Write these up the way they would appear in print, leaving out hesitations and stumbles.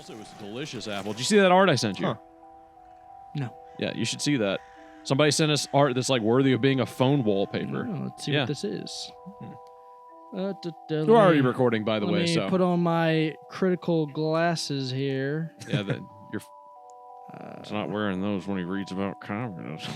Also, it's a delicious apple. Did you see that art I sent you? Huh. No. Yeah, you should see that. Somebody sent us art that's like worthy of being a phone wallpaper. Oh, let's see what this is. We're already recording, by the way. Let me So put on my critical glasses here. yeah, you're. He's not wearing those when he reads about communism.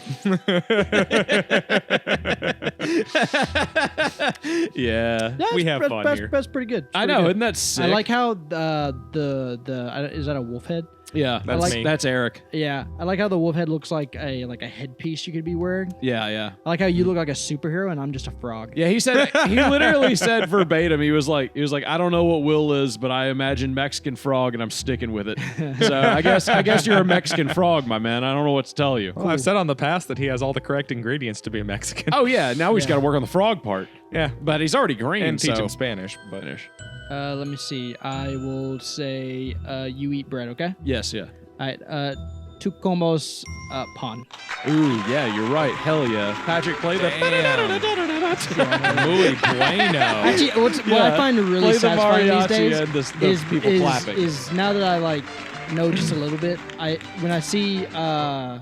Yeah, we have fun here. That's pretty good. I know, isn't that sick? I like how the is that a wolf head? Yeah, That's me. That's Eric. Yeah, I like how the wolf head looks like a headpiece you could be wearing. Yeah. I like how you look like a superhero and I'm just a frog. Yeah, he literally said verbatim. He was like, I don't know what Will is, but I imagine Mexican frog, and I'm sticking with it. So I guess you're a Mexican frog, my man. I don't know what to tell you. Well, I've said on the past that he has all the correct ingredients to be a Mexican. Oh yeah, now we just got to work on the frog part. Yeah, but he's already green. and teach so. him Spanish. But Let me see. I will say you eat bread, okay? Yes, yeah. All right. Tu comos pan. Ooh, yeah, you're right. Hell yeah. Patrick, play the. Muy bueno. Actually, what I find really Play the satisfying these mariachi days and the people clapping. is now that I know just a little bit. When I see a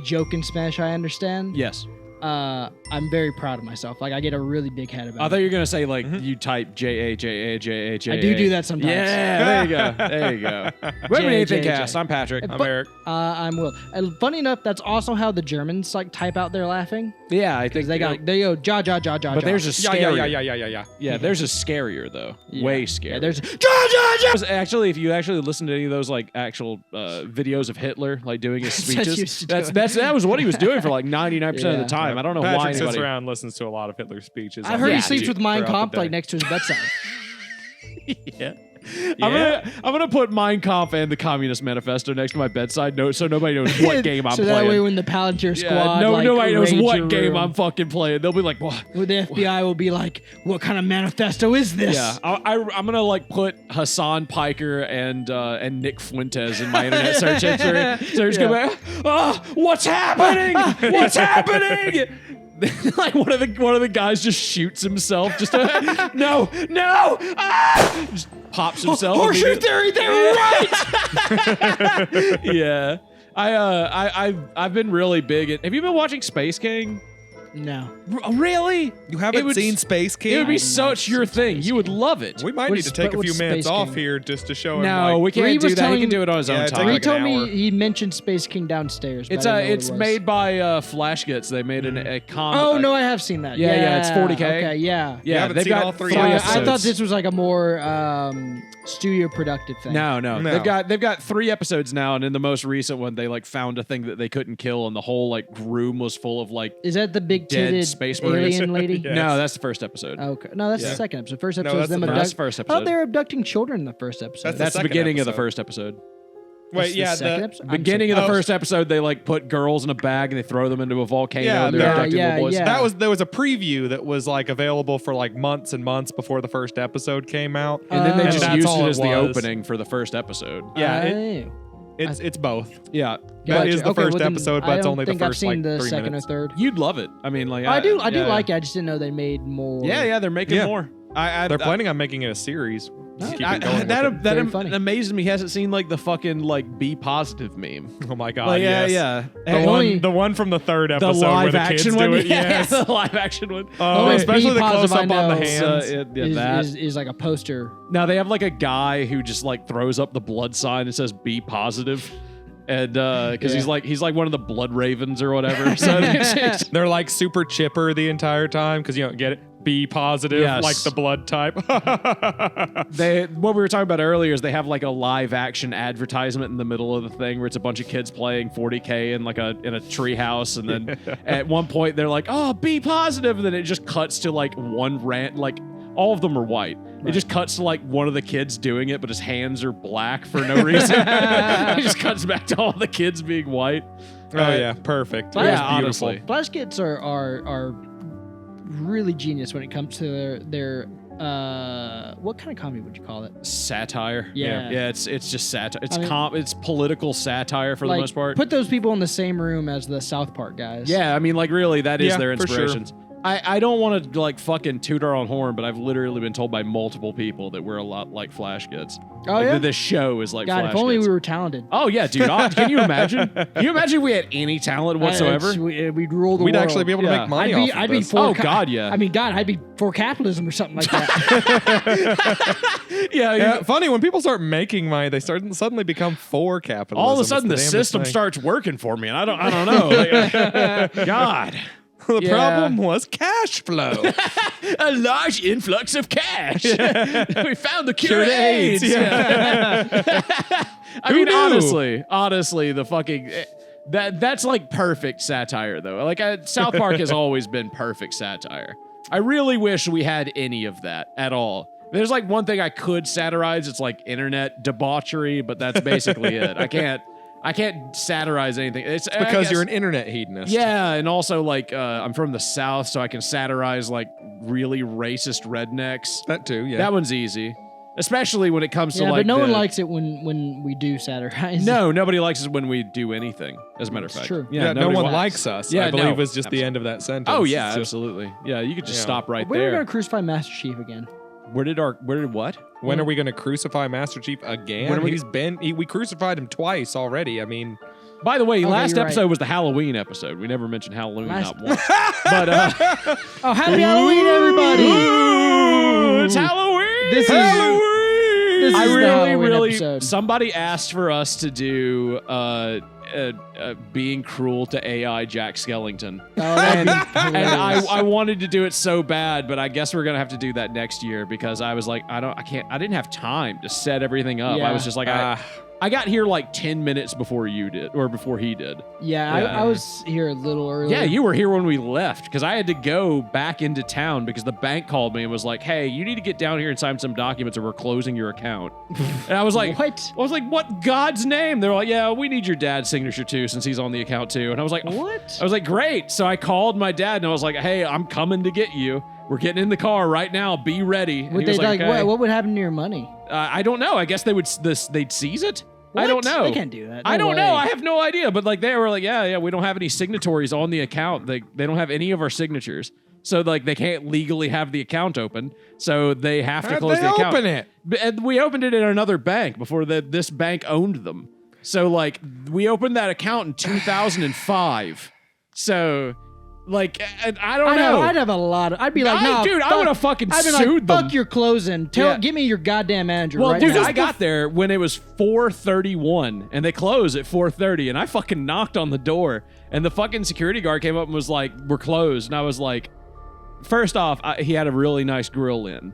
joke in Spanish, I understand. Yes. I'm very proud of myself. Like I get a really big head about it. I thought you were gonna say you type J-A-J-A-J-A-J-A. I do that sometimes. Yeah, there you go. Welcome to AnythingCast. I'm Patrick. I'm Eric. I'm Will. And funny enough, that's also how the Germans type out their laughing. Yeah, I think They go ja ja ja ja. But ja. there's a scarier. Yeah. Yeah, there's a scarier though. Yeah. Way scarier. Yeah, there's Actually, if you actually listen to any of those actual videos of Hitler doing his That's what he speeches, used to do. that was what he was doing for 99% of the time. I don't know why Patrick anybody. sits around and listens to a lot of Hitler's speeches. I've heard Yeah, he sleeps with Mein throughout the Kampf day. next to his bedside. Yeah. I'm gonna put Mein Kampf and the Communist Manifesto next to my bedside note so nobody knows what game I'm so playing. that way when the Palantir squad nobody knows raid what your game room, I'm fucking playing. They'll be like, what? the FBI will be like, what kind of manifesto is this? Yeah, I'm gonna put Hassan Piker and Nick Fuentes in my internet search history. So they're just gonna be like, oh, what's happening? What's happening? One of the guys just shoots himself. Just no, just pops himself. Horseshoe theory, they were right. Yeah, I've been really big at. Have you been watching Space King? No. Really? You haven't seen Space King? It would be I such your thing. You would love it. We might need to take a few minutes off here just to show him. No, we can't do that. He can do it on his own Yeah, time. take He told an hour. me he mentioned Space King downstairs. But It's made by Flash Gets. They made a con. Oh no, I have seen that. Yeah, it's 40K. Okay, yeah. Yeah, haven't they've seen got all three 3 I episodes. thought this was like a more studio productive thing. No. No. They've got 3 episodes now, and in the most recent one, they found a thing that they couldn't kill, and the whole room was full of Is that the big dead titted space marines. alien lady? Yes. No, that's the first episode. Okay. No, that's Yeah. the second episode. First No, episode is that's them the That's abducting. the first I thought episode. they were abducting children in the first episode. That's That's the second beginning of the episode. first episode. Wait, That's yeah, the second the episode? I'm Beginning of so- the first episode, they put girls in a bag and they throw them into a volcano. Yeah, and they're abducting little boys. yeah. there was a preview that was available for months and months before the first episode came out. And then they Oh. just That's used all it as the was. opening for the first episode. Yeah, Oh. it's both. Yeah. That is Gotcha. the Okay, first well, then episode, but I it's don't only the think I've first seen the 3 second minutes. or third. You'd love it. I mean, I do yeah, like it. I just didn't know they made more. Yeah, they're making Yeah. more. They're planning on making it a series. Oh. Keep it going with it. Very funny. amazes me. He hasn't seen the fucking be positive meme. Oh my god! Yes. yeah. The one from the third The episode where live the action kids one. do it. Yeah, Yes. the live action one. Oh, Be especially the positive, close up I on the know. hands. Is like a poster. Now they have a guy who just throws up the blood sign and says "Be positive," and because he's one of the blood ravens or whatever. So They're super chipper the entire time because you don't get it. Be positive, Yes. like the blood type. what we were talking about earlier is they have a live action advertisement in the middle of the thing where it's a bunch of kids playing 40K in in a tree house, and then at one point they're like, "Oh, be positive," and then it just cuts to one rant all of them are white. It just cuts to one of the kids doing it, but his hands are black for no reason. It just cuts back to all the kids being white. Oh yeah, perfect. Yeah, That's beautiful. honestly. Flash Kids are really genius when it comes to their what kind of comedy would you call it? Satire. Yeah. Yeah, it's just satire. It's I mean- it's political satire for the most part. Put those people in the same room as the South Park guys. Yeah, I mean really that is Yeah, their for sure. inspirations. I don't want to like fucking toot our own horn, but I've literally been told by multiple people that we're a lot like Flash Kids. Oh, like, yeah? that this show is like God, Flash if only Kids. we were talented. Oh yeah, dude. Can you imagine? Can you imagine if we had any talent whatsoever? We'd rule the We'd world. actually be able to make money off of I'd be this. for. Oh, God, yeah. I mean, God, I'd be for capitalism or something like that. Yeah, funny when people start making money, they suddenly become for capitalism. All of a sudden, the It's system damnest thing. starts working for me, and I don't know. Like, God. The Yeah. problem was cash flow. A large influx of cash. We found the cure to AIDS. I mean, knew? honestly, the fucking that's like perfect satire though. Like South Park has always been perfect satire. I really wish we had any of that at all. There's like one thing I could satirize. It's like internet debauchery, but that's basically it. I can't satirize anything. It's Because you're an internet hedonist. yeah, and also like I'm from the South, so I can satirize like really racist rednecks. That too, yeah. That one's easy, especially when it comes to Yeah, like. but no one likes it when we do satirize. No, nobody likes it when we do anything. As a matter of It's fact, true. Yeah, no nobody one wants- likes us. Yeah, I believe no, was just the end of that sentence. Oh yeah, It's just, absolutely. Yeah, you could just Yeah. stop right When are we there. gonna crucify Master Chief again? Where did what? when are we going to crucify Master Chief again? When are we- We crucified him twice already. I mean, By the way, Okay, last you're right. episode was the Halloween episode. We never mentioned Halloween Last- not once. But Oh, happy Halloween, everybody! Ooh, it's Halloween. This is- This I is the really, Halloween really. episode. Somebody asked for us to do being cruel to AI Jack Skellington, Oh, that'd be and hilarious. I wanted to do it so bad, but I guess we're gonna have to do that next year because I was like, I didn't have time to set everything up. Yeah. I was just like, I got here like 10 minutes before you did, or before he did. Yeah, Yeah. I was here a little early. Yeah, you were here when we left because I had to go back into town because the bank called me and was like, "Hey, you need to get down here and sign some documents or we're closing your account." And I was like, What? I was like, "What God's name?" They're like, "Yeah, we need your dad's signature too since he's on the account too." And I was like, What? I was like, "Great." So I called my dad and I was like, "Hey, I'm coming to get you. We're getting in the car right now. Be ready." And Would he they was like? "Okay." What would happen to your money? I don't know. I guess they'd seize it. I don't What? know. They can't do that. I No don't know. way. I have no idea. But like they were like, yeah, we don't have any signatories on the account. They don't have any of our signatures. So like they can't legally have the account open. So they have to how'd close they the account. open it? And we opened it at another bank before this bank owned them. So like we opened that account in 2005. So like and I don't know. I'd have a lot of. I'd be like, no, dude, I fuck- would have fucking I'd be sued like, them. fuck your closing. Yeah. Give me your goddamn manager. Well, right dude, now. I got there when it was 4:31, and they close at 4:30, and I fucking knocked on the door, and the fucking security guard came up and was like, "We're closed," and I was like, first off, he had a really nice grill in.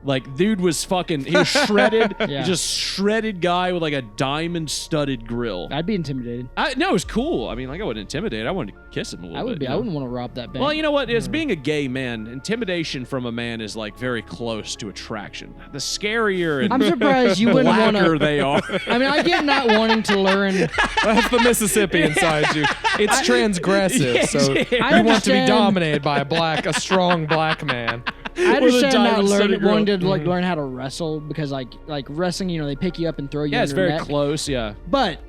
Like, dude was fucking, he was shredded, Yeah. just shredded guy with like a diamond studded grill. I'd be intimidated. No, it was cool. I mean, like, I wouldn't intimidate. I wanted to kiss him a little I would bit. be. you I know? wouldn't want to rob that bank. Well, you know what? As being a gay man, intimidation from a man is like very close to attraction. The scarier and I'm surprised you wouldn't want blacker to. they are. I mean, I get not wanting to learn. That's the Mississippi inside you. It's transgressive, so I you want to be understand. dominated by a strong black man. I With a understand not diamond studded wanting to grill. like learn how to wrestle because like wrestling, you know, they pick you up and throw you. Yeah, in it's their very neck. close. Yeah. But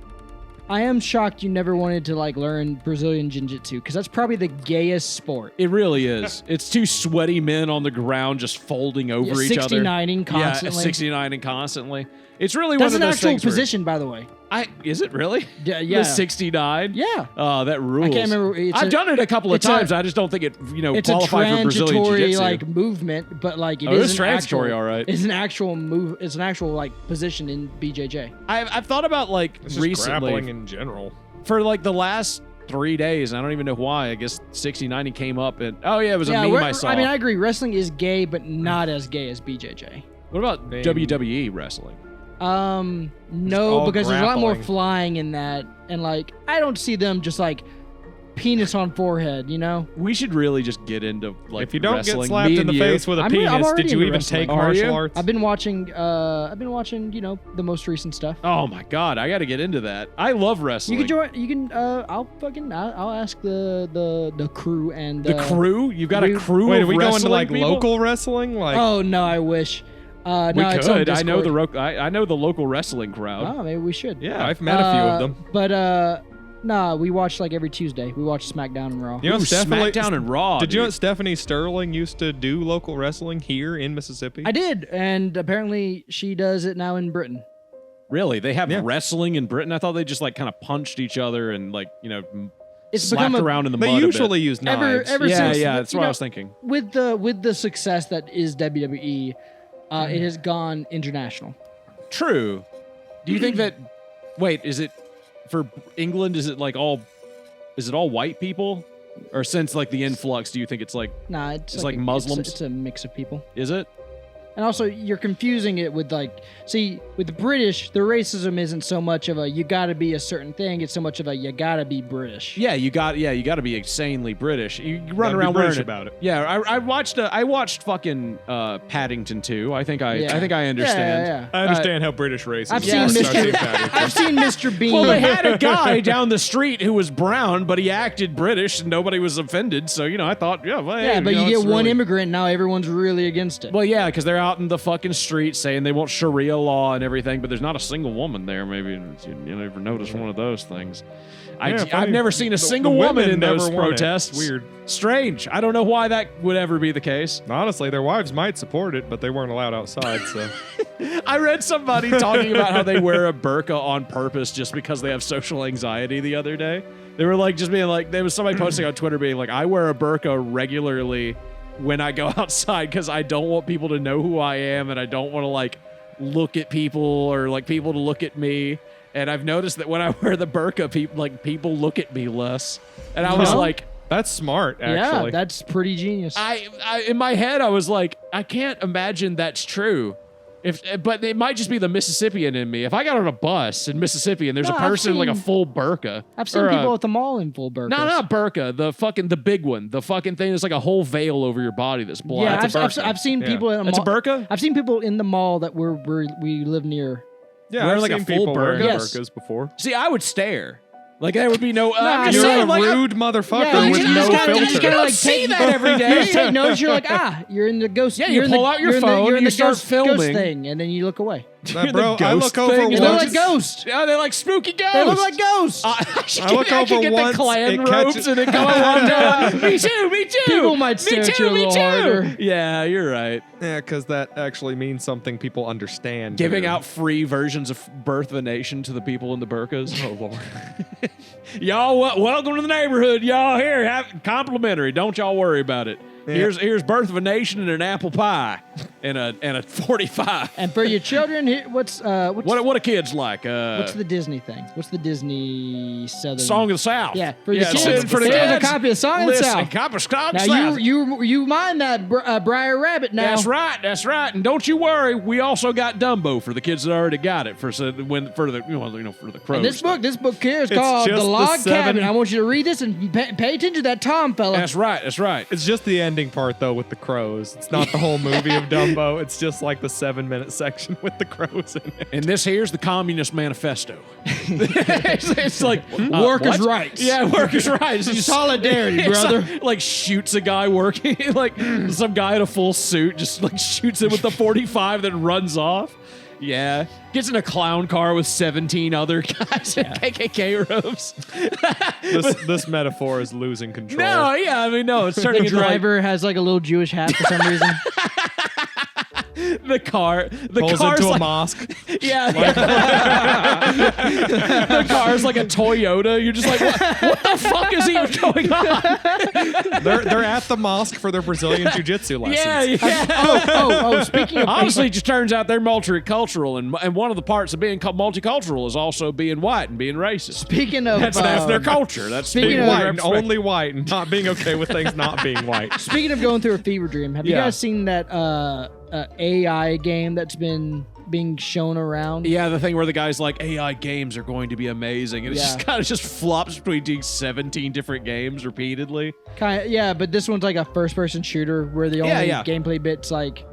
I am shocked you never wanted to like learn Brazilian jiu-jitsu because that's probably the gayest sport. It really is. It's two sweaty men on the ground just folding over each other. 69ing constantly. Yeah, 69ing constantly. It's really That's one an of those actual things where- position, by the way. Is it really? Yeah, yeah. The 69? Yeah. Oh, that rules. I can't remember. I've done it a couple of it's times. a- I just don't think it, It's a qualified for Brazilian transitory Jiu-Jitsu. like movement, but like it Oh, is it's an transitory, actual, all right. It's an actual move. It's an actual like position in BJJ. I've thought about like It's just grappling recently in general. for like the last 3 days. I don't even know why. I guess 60-90 came up and it was a meme we're- I saw. I mean, I agree. Wrestling is gay, but not as gay as BJJ. What about Name- WWE wrestling? No, all because there's a lot more grappling. flying in that, and like I don't see them just like penis on forehead. You know. We should really just get into like If you don't wrestling. get slapped Me in the and you. face with a I'm penis, already did you into even wrestling. take Are martial you? arts? I've been watching. You know, the most recent stuff. Oh my god, I got to get into that. I love wrestling. You can join. You can. I'll ask the crew and the crew. You've got a crew. Wait, of are we going to wrestling like people? local wrestling? Like, Oh no, I wish. No, We it's on could. I know Discord. I know the local wrestling crowd. Oh, maybe we should. Yeah. I've met a few of them. But Nah, we watch like every Tuesday. We watch SmackDown and Raw. You know, Ooh, SmackDown and Raw. Did you know dude. that Stephanie Sterling used to do local wrestling here in Mississippi? I did, and apparently she does it now in Britain. Really? They have Yeah. wrestling in Britain? I thought they just like kind of punched each other and like, It's slapped become around in the They mud usually use knives. ever Yeah, since yeah, that's you what I know, was thinking. with the success that is WWE. It has gone international. True. Do you think that? Wait, is it for England? Is it all white people, or since like the influx? Do you think it's like? Nah, it's like Muslims? It's a mix of people. Is it? And also, you're confusing it with with the British, the racism isn't so much of a you gotta be a certain thing. It's so much of a you gotta be British. Yeah, you got to be insanely British. You run Gotta be around British wearing about it. Yeah, I watched fucking Paddington 2. I think I understand. Yeah. I understand how British racism I've seen starts Mr. in Paddington. I've seen Mr. Bean. Well, they had a guy down the street who was brown, but he acted British, and nobody was offended. So I thought, yeah, well, yeah, hey, but you it's get one really- immigrant, now everyone's really against it. Well, yeah, because they're out in the fucking street saying they want Sharia law and everything, but there's not a single woman there. Maybe you never noticed one of those things. Yeah, I've funny. never seen a The single women woman in never those want it. protests. It's weird. Strange. I don't know why that would ever be the case. Honestly, their wives might support it, but they weren't allowed outside. So I read somebody talking about how they wear a burqa on purpose just because they have social anxiety the other day. They were like just being like, there was somebody posting on Twitter being like, I wear a burqa regularly when I go outside because I don't want people to know who I am and I don't want to like look at people or like people to look at me. And I've noticed that when I wear the burqa, people look at me less. And I was No. like, that's smart, yeah, actually. that's pretty genius. I in my head I was like, I can't imagine that's true. But it might just be the Mississippian in me. If I got on a bus in Mississippi and there's No, a I've person in like a seen- full burqa. I've seen or people at the mall in full burqas. No, not burqa. The big one. The fucking thing that's like a whole veil over your body that's black. Yeah, That's a I've, burqa. I've seen Yeah. people in a That's a mall. burqa? I've seen people in the mall that we live near. yeah, wearing I've like a seen full people wearing burqa? Yes. burqas before. See, I would stare. Like there would be no. I'm just You're saying, a like, rude motherfucker Yeah, with you no just gotta- you filter. just You gotta, don't like, see take- that every You day. take notice. You're like, you're in the ghost. Yeah, you you're in the- pull out your you're in the- phone, you're in you the start ghost filming. thing, and then you look away. Nah, bro, I ghost look over thing? They once. look like ghosts. Yeah, they're like spooky ghosts. They look like ghosts. I look could over get once, the clan it ropes catches- and then go along down. Me too, me too. People might stare me at too, you a me little too. harder. Yeah, you're right. Yeah, because that actually means something people understand. Giving here. out free versions of Birth of a Nation to the people in the burqas. Oh, Lord. Y'all, welcome to the neighborhood. Y'all here, have complimentary. Don't y'all worry about it. Yeah. Here's Birth of a Nation and an apple pie and a 45. And for your children, what's What do kids like? what's the Disney thing? What's the Disney Southern Song of the South? Yeah, for your kids. send for the Here's a kids. copy of Song of the Listen, South. copy of Song of the Now South. you mind that Briar Rabbit now. That's right. And don't you worry, we also got Dumbo for the kids that already got it for the for the crows. And this book here is It's called just The the Log seven- Cabin. I want you to read this and pay attention to that Tom fella. That's right. It's just the ending part, though, with the crows. It's not the whole movie of Dumbo. It's just like the 7-minute section with the crows in it. And this here's the Communist Manifesto. it's like Workers' what? rights. Yeah, workers' rights. It's Solidarity, it's brother. like shoots a guy working, like some guy in a full suit just like shoots him with the 45, then runs off. Yeah, gets in a clown car with 17 other guys in KKK robes. This metaphor is losing control. No, yeah, I mean, no, it's turning The into like driver has like a little Jewish hat for some reason. the car. The Pulls car's into like, a mosque. Yeah. The car's like a Toyota. You're just like, what the fuck is even going on? They're at the mosque for their Brazilian jiu-jitsu lessons. Yeah. oh, speaking of Honestly, it just turns out they're multicultural, and one of the parts of being multicultural is also being white and being racist. speaking of That's their culture. That's speaking being of- White white. and only white and not being okay with things not being white. Speaking of going through a fever dream, have you Yeah. guys seen that AI game that's been being shown around? Yeah, the thing where the guy's like, AI games are going to be amazing, and it Yeah. just kind of just flops between 17 different games repeatedly. Kind of, yeah, but this one's like a first-person shooter where the only Yeah. gameplay bit's like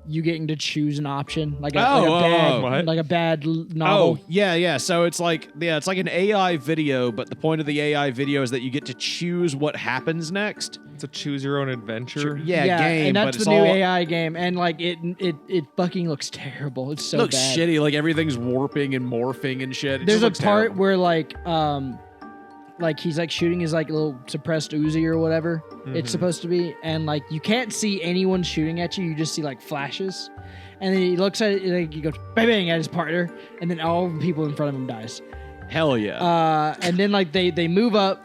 you getting to choose an option, like a, what? like a bad novel. Oh, yeah. So it's like an AI video, but the point of the AI video is that you get to choose what happens next. It's a choose your own adventure. Yeah, game, and but that's it's the new all AI game, and like it fucking looks terrible. It's so looks bad. shitty. Like everything's warping and morphing and shit. It There's just a looks part terrible. where like like he's like shooting his like little suppressed Uzi or whatever it's supposed to be, and like you can't see anyone shooting at you. You just see like flashes, and then he looks at it, like he goes bang bang at his partner, and then all the people in front of him dies. Hell yeah. And then like they move up,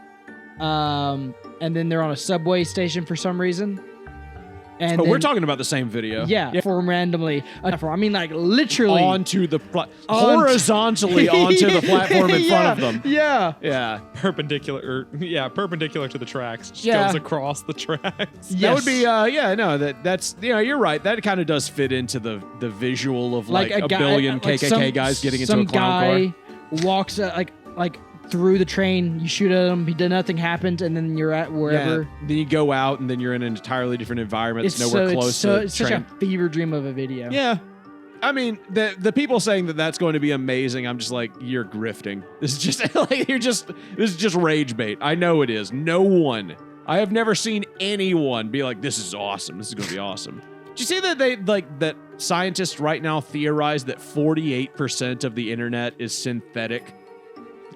and then they're on a subway station for some reason. And we're then- talking about the same video. Yeah, form randomly. I mean, like literally Onto the horizontally onto the platform in front of them. Yeah. Yeah. Perpendicular to the tracks. Just Yeah. goes across the tracks. That would be that's you're right. That kind of does fit into the visual of like a guy, billion like KKK guys getting into some a clown car. guy walks like through the train. You shoot at him. He did nothing happens, and then you're at wherever. Yeah. Then you go out, and then you're in an entirely different environment. It's nowhere close to it's such a fever dream of a video. Yeah. I mean, the people saying that that's going to be amazing, I'm just like, you're grifting. This is just like this is just rage bait. I know it is. No one. I have never seen anyone be like, this is awesome. This is going to be awesome. Did you see that that scientists right now theorize that 48% of the internet is synthetic?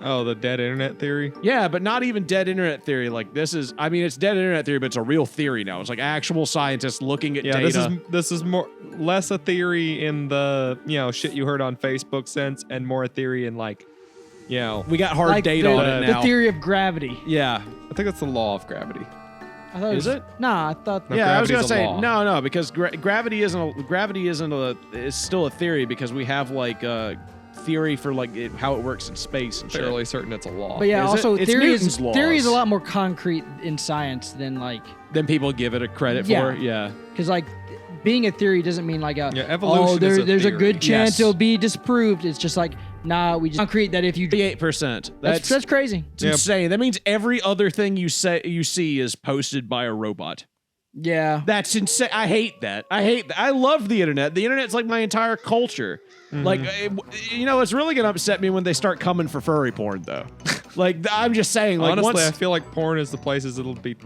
Oh, the dead internet theory? Yeah, but not even dead internet theory. Like it's dead internet theory, but it's a real theory now. It's like actual scientists looking at data. This is less a theory in the, shit you heard on Facebook sense, and more a theory in like, we got hard Like data on it now. The theory of gravity. Yeah. I think that's the law of gravity. I thought Is it? Nah, I thought. No, Yeah, I was gravity's gonna a say law. no, because gravity is still a theory because we have like theory for like how it works in space and shit. Fairly certain it's a law. But yeah, Is also it? It's theory Newton's is laws. a lot more concrete in science than like, Then people give it a credit Yeah. for. Yeah. because like being a theory doesn't mean like evolution is a there's a theory. good chance Yes. it'll be disproved. It's just like, nah, we just concrete that if you 38%. that's crazy. It's insane. That means every other thing you see is posted by a robot. Yeah. That's insane. I hate that. I love the internet. The internet's like my entire culture. Like, it's really gonna upset me when they start coming for furry porn, though. Like, I'm just saying. Like, honestly, once, I feel like porn is the places it'll be.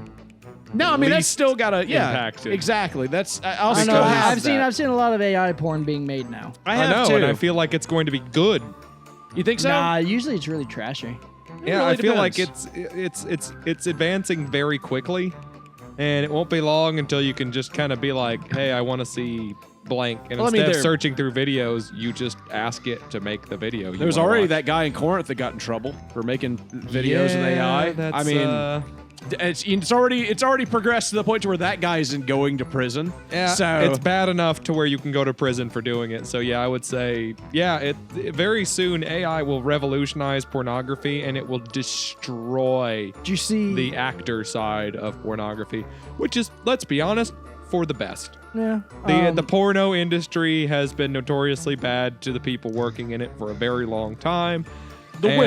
no, I mean that's least still gotta impacted. exactly. That's I'll I still know. have that. I've seen a lot of AI porn being made now. I I have know, too. and I feel like it's going to be good. You think so? Nah, usually it's really trashy. Yeah, really I feel depends. like it's advancing very quickly, and it won't be long until you can just kind of be like, "Hey, I want to see blank," and Well, I mean, instead of there- searching through videos, you just ask it to make the video. There was already that guy in Corinth that got in trouble for making videos with AI. That's, I mean, it's already progressed to the point to where that guy isn't going to prison. yeah, So it's bad enough to where you can go to prison for doing it. So yeah, I would say, very soon AI will revolutionize pornography, and it will destroy Did you see the actor side of pornography, which is, let's be honest, for the best. Yeah. The porno industry has been notoriously bad to the people working in it for a very long time. the And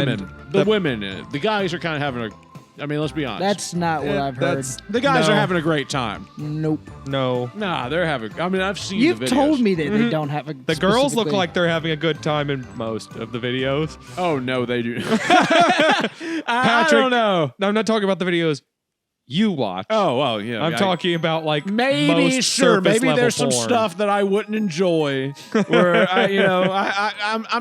women in it. The guys are kind of having I mean, let's be honest. That's not what I've heard. The guys no. are having a great time. Nope. No. Nah, they're having. I mean, I've seen You've the videos. told me that they don't have a. The girls look specifically- like they're having a good time in most of the videos. Oh no, they do. I Patrick- don't know. No, I'm not talking about the videos you watch. Oh well, yeah. I'm talking about like Maybe most sure. surface Maybe level there's some porn. stuff that I wouldn't enjoy. Where I'm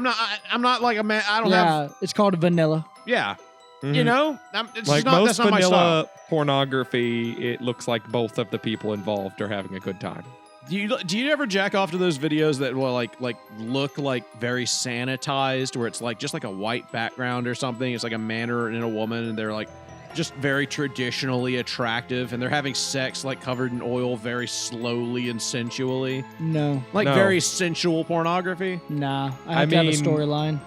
not like a man. I don't have. Yeah, it's called vanilla. Yeah. Mhm. You know, it's Like just not, most that's not my vanilla style. pornography, it looks like both of the people involved are having a good time. Do you ever jack off to those videos that will like look like very sanitized, where it's like just like a white background or something? It's like a man and a woman, and they're like just very traditionally attractive, and they're having sex like covered in oil, very slowly and sensually, No. like No. very sensual pornography. Nah. I have to have a storyline.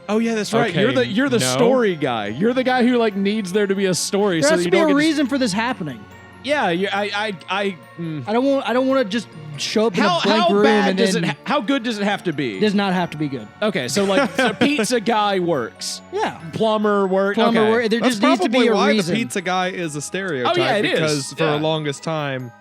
Oh yeah, that's right. Okay, You're the no. story guy. You're the guy who like needs there to be a story. There so has that to you be don't a get reason for this happening. Yeah, I I don't want to just show up in how a blank how room bad and does then it? How good does it have to be? does not have to be good. Okay, so like so pizza guy works, Yeah. plumber works. Plumber, okay. work- there That's just needs to be probably a why reason. the pizza guy is a stereotype. Oh, yeah, it is. because for Yeah. the longest time,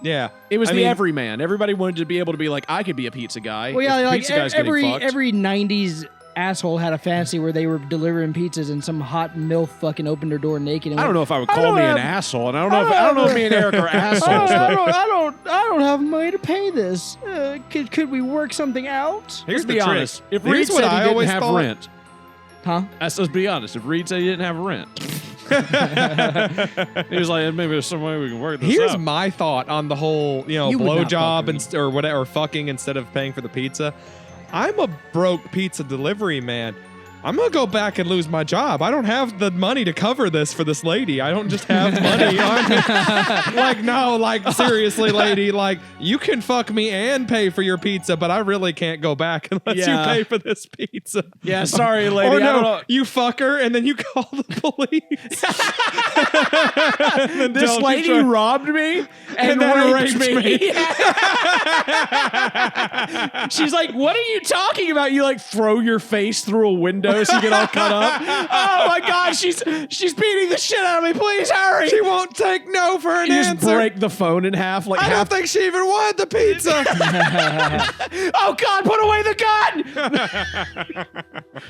yeah, It was I the mean, everyman. Everybody wanted to be able to be like, I could be a pizza guy. Well, yeah, if the like pizza guy's getting every fucked. 90s asshole had a fantasy where they were delivering pizzas and some hot MILF fucking opened their door naked. And I don't went, know if I would I call don't me an have- asshole, and I don't know if me and Eric are assholes. but I don't have money to pay this. Could we work something out? Here's let's the be trick. honest. If Here's Reed what said he I didn't always have thought. rent, Huh? let's be honest. If Reed said he didn't have rent, He was like, maybe there's some way we can work this Here's out. my thought on the whole, You would not blowjob fuck or whatever, or fucking instead of paying for the pizza. I'm a broke pizza delivery man. I'm gonna go back and lose my job. I don't have the money to cover this for this lady. I don't just have money. Seriously, lady, like you can fuck me and pay for your pizza, but I really can't go back unless you Yeah. pay for this pizza. Yeah, sorry, lady. Or I don't no, know. you fuck her and then you call the police. And then This don't you lady try- robbed me and then raped raped me. She's like, what are you talking about? You like throw your face through a window so you get all cut up. Oh my God, she's beating the shit out of me. Please hurry. She won't take no for an You just answer. break the phone in half. Like I half. don't think she even wanted the pizza. Oh God, put away the gun.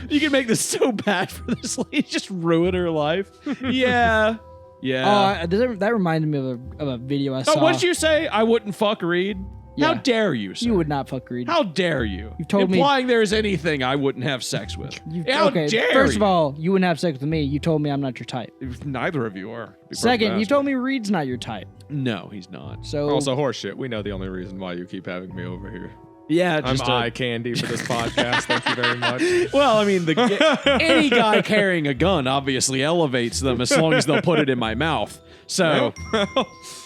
You can make this so bad for this lady. Just ruin her life. Yeah. Yeah. That reminded me of a video I saw. Oh, what'd you say? I wouldn't fuck Reed? How Yeah. dare you, sir? You would not fuck Reed. How dare you? You've told me- Implying there's anything I wouldn't have sex with. How okay, dare first you? of all, you wouldn't have sex with me. You told me I'm not your type. Neither of you are. Second, you told me Reed's not your type. No, he's not. So Also, horseshit. We know the only reason why you keep having me over here. Yeah, I'm just eye candy for this podcast. Thank you very much. Well, I mean, any guy carrying a gun obviously elevates them as long as they'll put it in my mouth. So,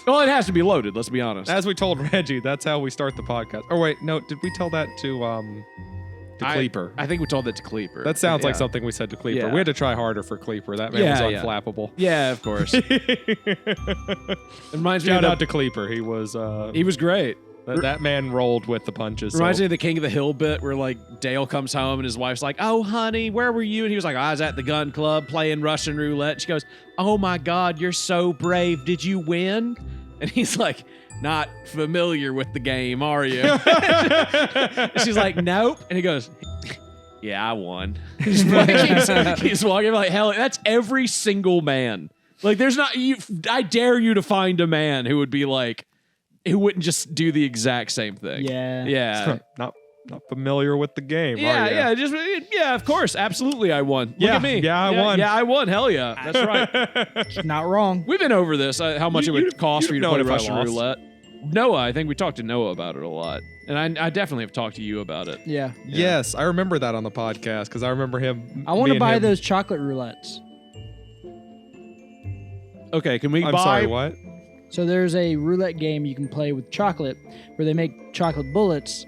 well, it has to be loaded. Let's be honest. As we told Reggie, that's how we start the podcast. Oh wait, no, did we tell that to Cleeper? I think we told that to Cleeper. That sounds like Yeah. something we said to Cleeper. Yeah. We had to try harder for Cleeper. That man was Yeah. unflappable. Yeah, of course. It reminds me Shout of out to Cleeper. He was he was great. that man rolled with the punches. Reminds so. me of the King of the Hill bit where like Dale comes home and his wife's like, "Oh, honey, where were you?" And he was like, "I was at the gun club playing Russian roulette." She goes, "Oh my God, you're so brave. Did you win?" And he's like, "Not familiar with the game, are you?" She's like, "Nope." And he goes, "Yeah, I won." he's walking like, hell, that's every single man. Like, there's not, I dare you to find a man who would be like, who wouldn't just do the exact same thing. Yeah. Yeah. not familiar with the game. Yeah, are ya? yeah, yeah, of course. Absolutely, I won. Look Yeah, at me. yeah, I won. Yeah, I won. Hell yeah. That's right. Not wrong. We've been over this, how much it would cost for you to know play if I Russian lost. roulette. Noah, I think we talked to Noah about it a lot. And I definitely have talked to you about it. Yeah. Yes, I remember that on the podcast because I remember him. I want me to and buy him- those chocolate roulettes. Okay, can we I'm buy... sorry, what? So there's a roulette game you can play with chocolate where they make chocolate bullets,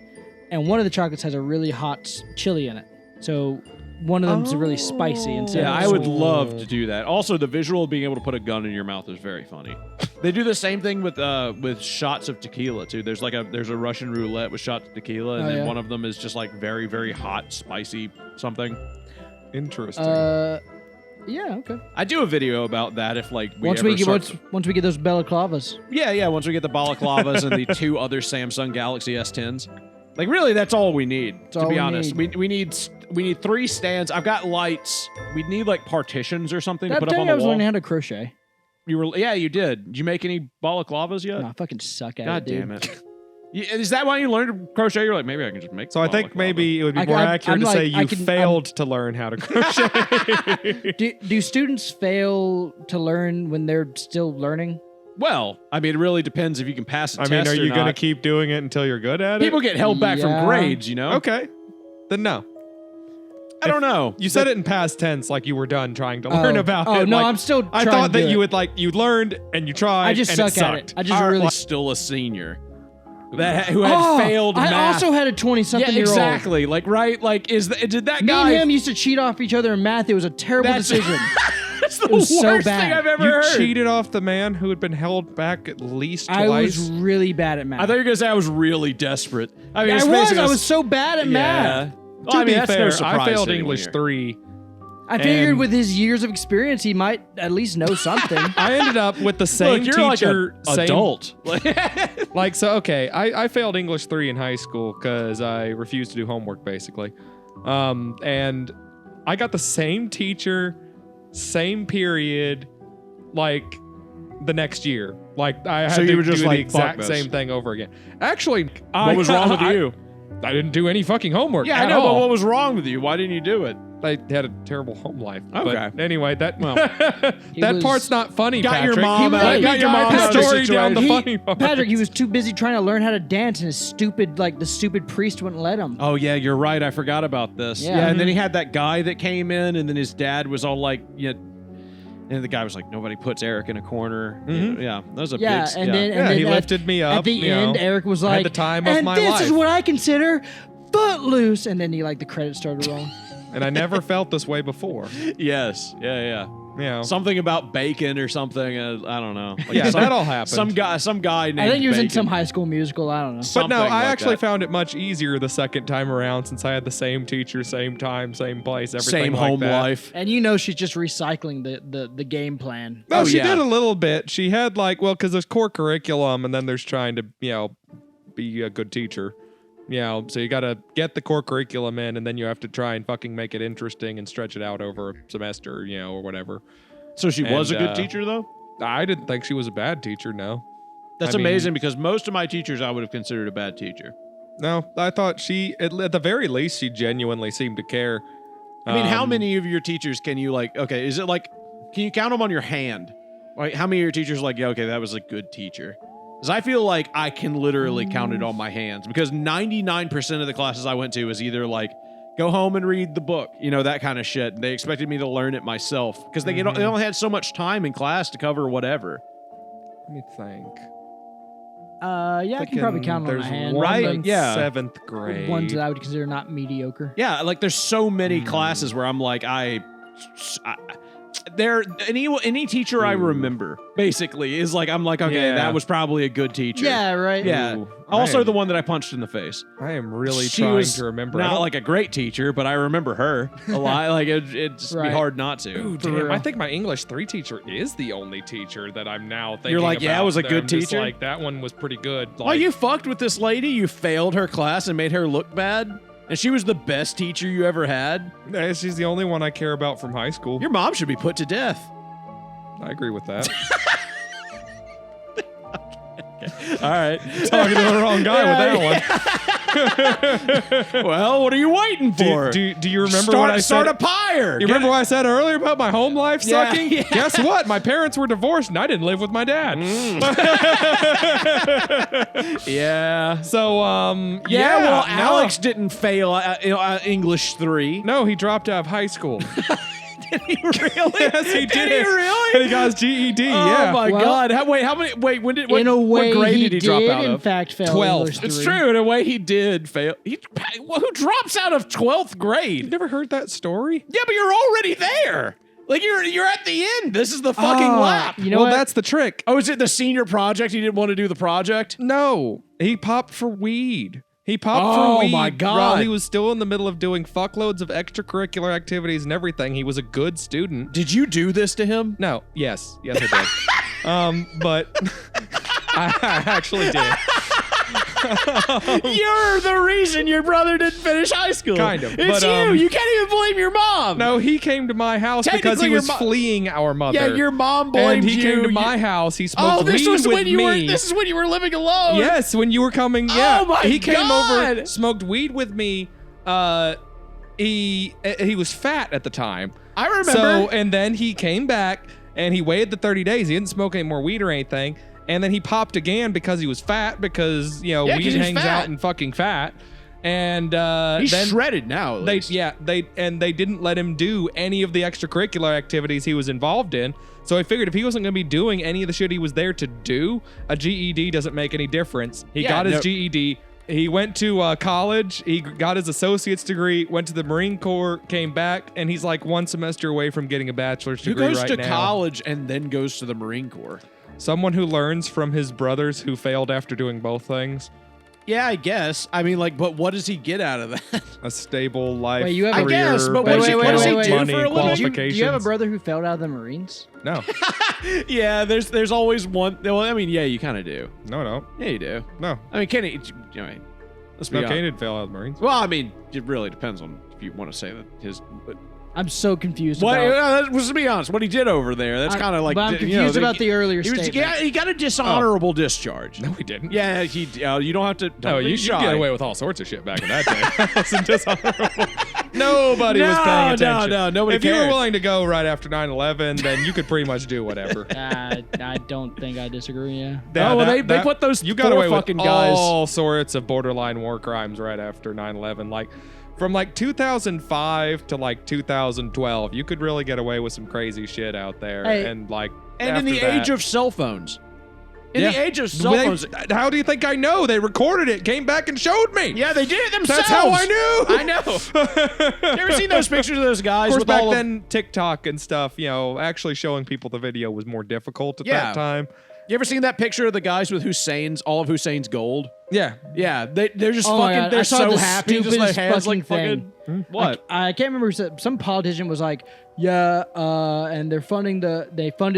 and one of the chocolates has a really hot chili in it. So one of them's really spicy. Instead Yeah, of I would sweet. love to do that. Also, the visual of being able to put a gun in your mouth is very funny. They do the same thing with shots of tequila too. There's a Russian roulette with shots of tequila, and Oh, then yeah. one of them is just like very, very hot, spicy something. Interesting. Yeah. Okay. I do a video about that if like Once we get those balaclavas. yeah, once we get the balaclavas and the two other Samsung Galaxy S10s. Like really, that's all we need. To all be we honest, need. we need 3 stands. I've got lights. We need like partitions or something to That put up day on I the was wall. learning how to crochet. You did. Did you make any balaclavas yet? No, I fucking suck at God it, dude. damn it. Is that why you learned to crochet? You're like, maybe I can just make. so I think balaclava. maybe it would be I- more I- accurate I'm to like- say I you can- failed to learn how to crochet. Do students fail to learn when they're still learning? Well, I mean, it really depends if you can pass a I test. mean, are or you going to not. keep doing it until you're good at People it? get held back from Yeah. grades, you know. Okay. Then no. I don't know. You said it in past tense like you were done trying to learn about Oh it. no, like, I'm still. I trying thought to that do you it. would you learned and you tried. I just and suck it at sucked. it. I just Our, really. like, still a senior who had failed I math. also had a 20-something year old. exactly. Like right. Like did that Me guy? and him used to cheat off each other in math. It was a terrible That's- decision. That's the was worst so thing bad. I've ever You heard. cheated off the man who had been held back at least I twice. was really bad at math. I thought you were gonna say I was really desperate. I mean, I it's was. basically I was so bad at math. Yeah. Well, to I mean, be that's no fair, surprise I failed to anyone English here. 3. I figured And- with his years of experience, he might at least know something. I ended up with the same Look, you're teacher. like an adult. Like, so, okay, I failed English 3 in high school because I refused to do homework, basically. And I got the same teacher, same period, like, the next year. Like, I had So you to were just do like, the fuck exact this. same thing over again. Actually, What was wrong with you? I didn't do any fucking homework Yeah, I at know, all. but what was wrong with you? Why didn't you do it? They had a terrible home life. Okay. But anyway, that He that was- part's not funny, Got your Patrick. mom out- He got your got mom out of the the story down the situation. funny part. Patrick, he was too busy trying to learn how to dance, and his the stupid priest wouldn't let him. Oh yeah, you're right. I forgot about this. Yeah. Yeah, and then he had that guy that came in, and then his dad was all like, and the guy was like, nobody puts Eric in a corner. Yeah, that was a Yeah, big. and then he at- lifted me up. At the you end, know. Eric was I had like, the time of and my this life. is what I consider footloose. And then the credits started rolling. And I never felt this way before. Yes. Yeah. You know. Something about bacon or something. I don't know. Like Yeah, that all happened. Some guy named. I think he was in Bacon. some High School Musical. I don't know. But something no, I like actually that. found it much easier the second time around since I had the same teacher, same time, same place, everything Same like home that. life. And she's just recycling the game plan. No, Oh, she yeah. did a little bit. She had because there's core curriculum and then there's trying to, be a good teacher. So you got to get the core curriculum in and then you have to try and fucking make it interesting and stretch it out over a semester, or whatever. So she was a And, good teacher, though. I didn't think she was a bad teacher, no. That's I mean- amazing because most of my teachers I would have considered a bad teacher. No, I thought at the very least, she genuinely seemed to care. I mean, how many of your teachers can you is it can you count them on your hand? Like, how many of your teachers are like, yeah, okay, that was a good teacher? Because I feel like I can literally count it on my hands because 99% of the classes I went to was either go home and read the book, that kind of shit. And they expected me to learn it myself because they only had so much time in class to cover whatever. Let me think. I can probably count on There's my hand. one Right? in Yeah. 7th grade. Ones that I would consider not mediocre. Yeah, there's so many classes where I'm like, any teacher I remember basically is I'm like, okay, Yeah. that was probably a good teacher. Yeah, right. Yeah. Ooh, Also, man. the one that I punched in the face. I am really She trying was to remember. I Not don't- like a great teacher, but I remember her a lot. It'd just be Right. hard not to. Ooh, For damn, real. I think my English 3 teacher is the only teacher that I'm now thinking You're like, yeah, about it was a that good I'm just teacher? like, that one was pretty good. Well, you fucked with this lady. You failed her class and made her look bad. And she was the best teacher you ever had. She's the only one I care about from high school. Your mom should be put to death. I agree with that. All right. Talking to the wrong guy with that one. Well, what are you waiting for? Do you remember what I said? Start a pyre. You remember what I said earlier about my home life Yeah, sucking? yeah. Guess what? My parents were divorced and I didn't live with my dad. Yeah. So, Yeah, well, no. Alex didn't fail English 3. No, he dropped out of high school. Did he really? Yes, he did. Did he really? And he got his GED, Oh yeah. my Well, God! How many? Wait, when did? What, In a way, what grade he did he drop out in of? fact fail 12th. English It's 3. true. In a way, he did fail. Who drops out of 12th You've grade? never heard that story? Yeah, but you're already there. You're at the end. This is the fucking lap. You know Well, what? that's the trick. Oh, is it the senior project? He didn't want to do the project. No, he popped for weed. He popped Oh, for weed my God. while he was still in the middle of doing fuckloads of extracurricular activities and everything. He was a good student. Did you do this to him? No, yes, I did. But I actually did. You're the reason your brother didn't finish high school. Kind of, It's but, you. You can't even blame your mom. No, he came to my house because Technically, he was your mo- fleeing our mother. Yeah, your mom and blamed he you. came to You- my house. He smoked Oh, this weed was with when you me. were. This is when you were living alone. Yes, when you were coming. Yeah. Oh my he came over, God. smoked weed with me. He was fat at the time. I remember. So and then he came back and he waited the 30 days. He didn't smoke any more weed or anything. And then he popped again because he was fat because Yeah, 'cause weed he's hangs fat. out in fucking fat. And He's then shredded now. At least. they didn't let him do any of the extracurricular activities he was involved in. So I figured if he wasn't going to be doing any of the shit he was there to do, a GED doesn't make any difference. He Yeah, got his no- GED. He went to college. He got his associate's degree, went to the Marine Corps, came back, and he's like one semester away from getting a bachelor's Who degree goes right to now. college and then goes to the Marine Corps? Someone who learns from his brothers who failed after doing both things. Yeah, I guess. I mean, but what does he get out of that? A stable life, Wait, you have- career, I guess, but Wait, what does he do money, for a living? qualifications. Do you have a brother who failed out of the Marines? No, Yeah, there's always one. Well, I mean, yeah, you kind of do. no, Yeah, you do. no. I mean, Kenny. Let's be No, honest. Kane didn't fail out of the Marines. Well, I mean, it really depends on if you want to say that his. But I'm so confused what? about. Let's be honest. What he did over there, that's kind of like. But I'm you know, confused about the earlier he was, statement. yeah, he got a dishonorable discharge. No, he didn't. Yeah, he. You don't have to. No, Don't be you shy. get away with all sorts of shit back in that day. That wasn't dishonorable. Nobody was paying attention. No, nobody If you cared. were willing to go right after 9/11, then you could pretty much do whatever. I don't think I disagree. Yeah. Oh, well, they put those you got four away with fucking guys. all sorts of borderline war crimes right after 9/11. Like from like 2005 to like 2012, you could really get away with some crazy shit out there. Hey. And like, And in the age of cell phones. In the age of cell phones. How do you think I know? They recorded it, came back and showed me. Yeah, they did it themselves. That's how I knew. I know. You ever seen those pictures of those guys Of course, with back all then, TikTok and stuff, actually showing people the video was more difficult at that time. You ever seen that picture of the guys with all of Hussein's gold? Yeah. Yeah, they're just Oh my fucking. God, I They're saw so the happy. Just their stupidest hands like fucking fucking. What? I can't remember. Some politician was like, yeah, and they funded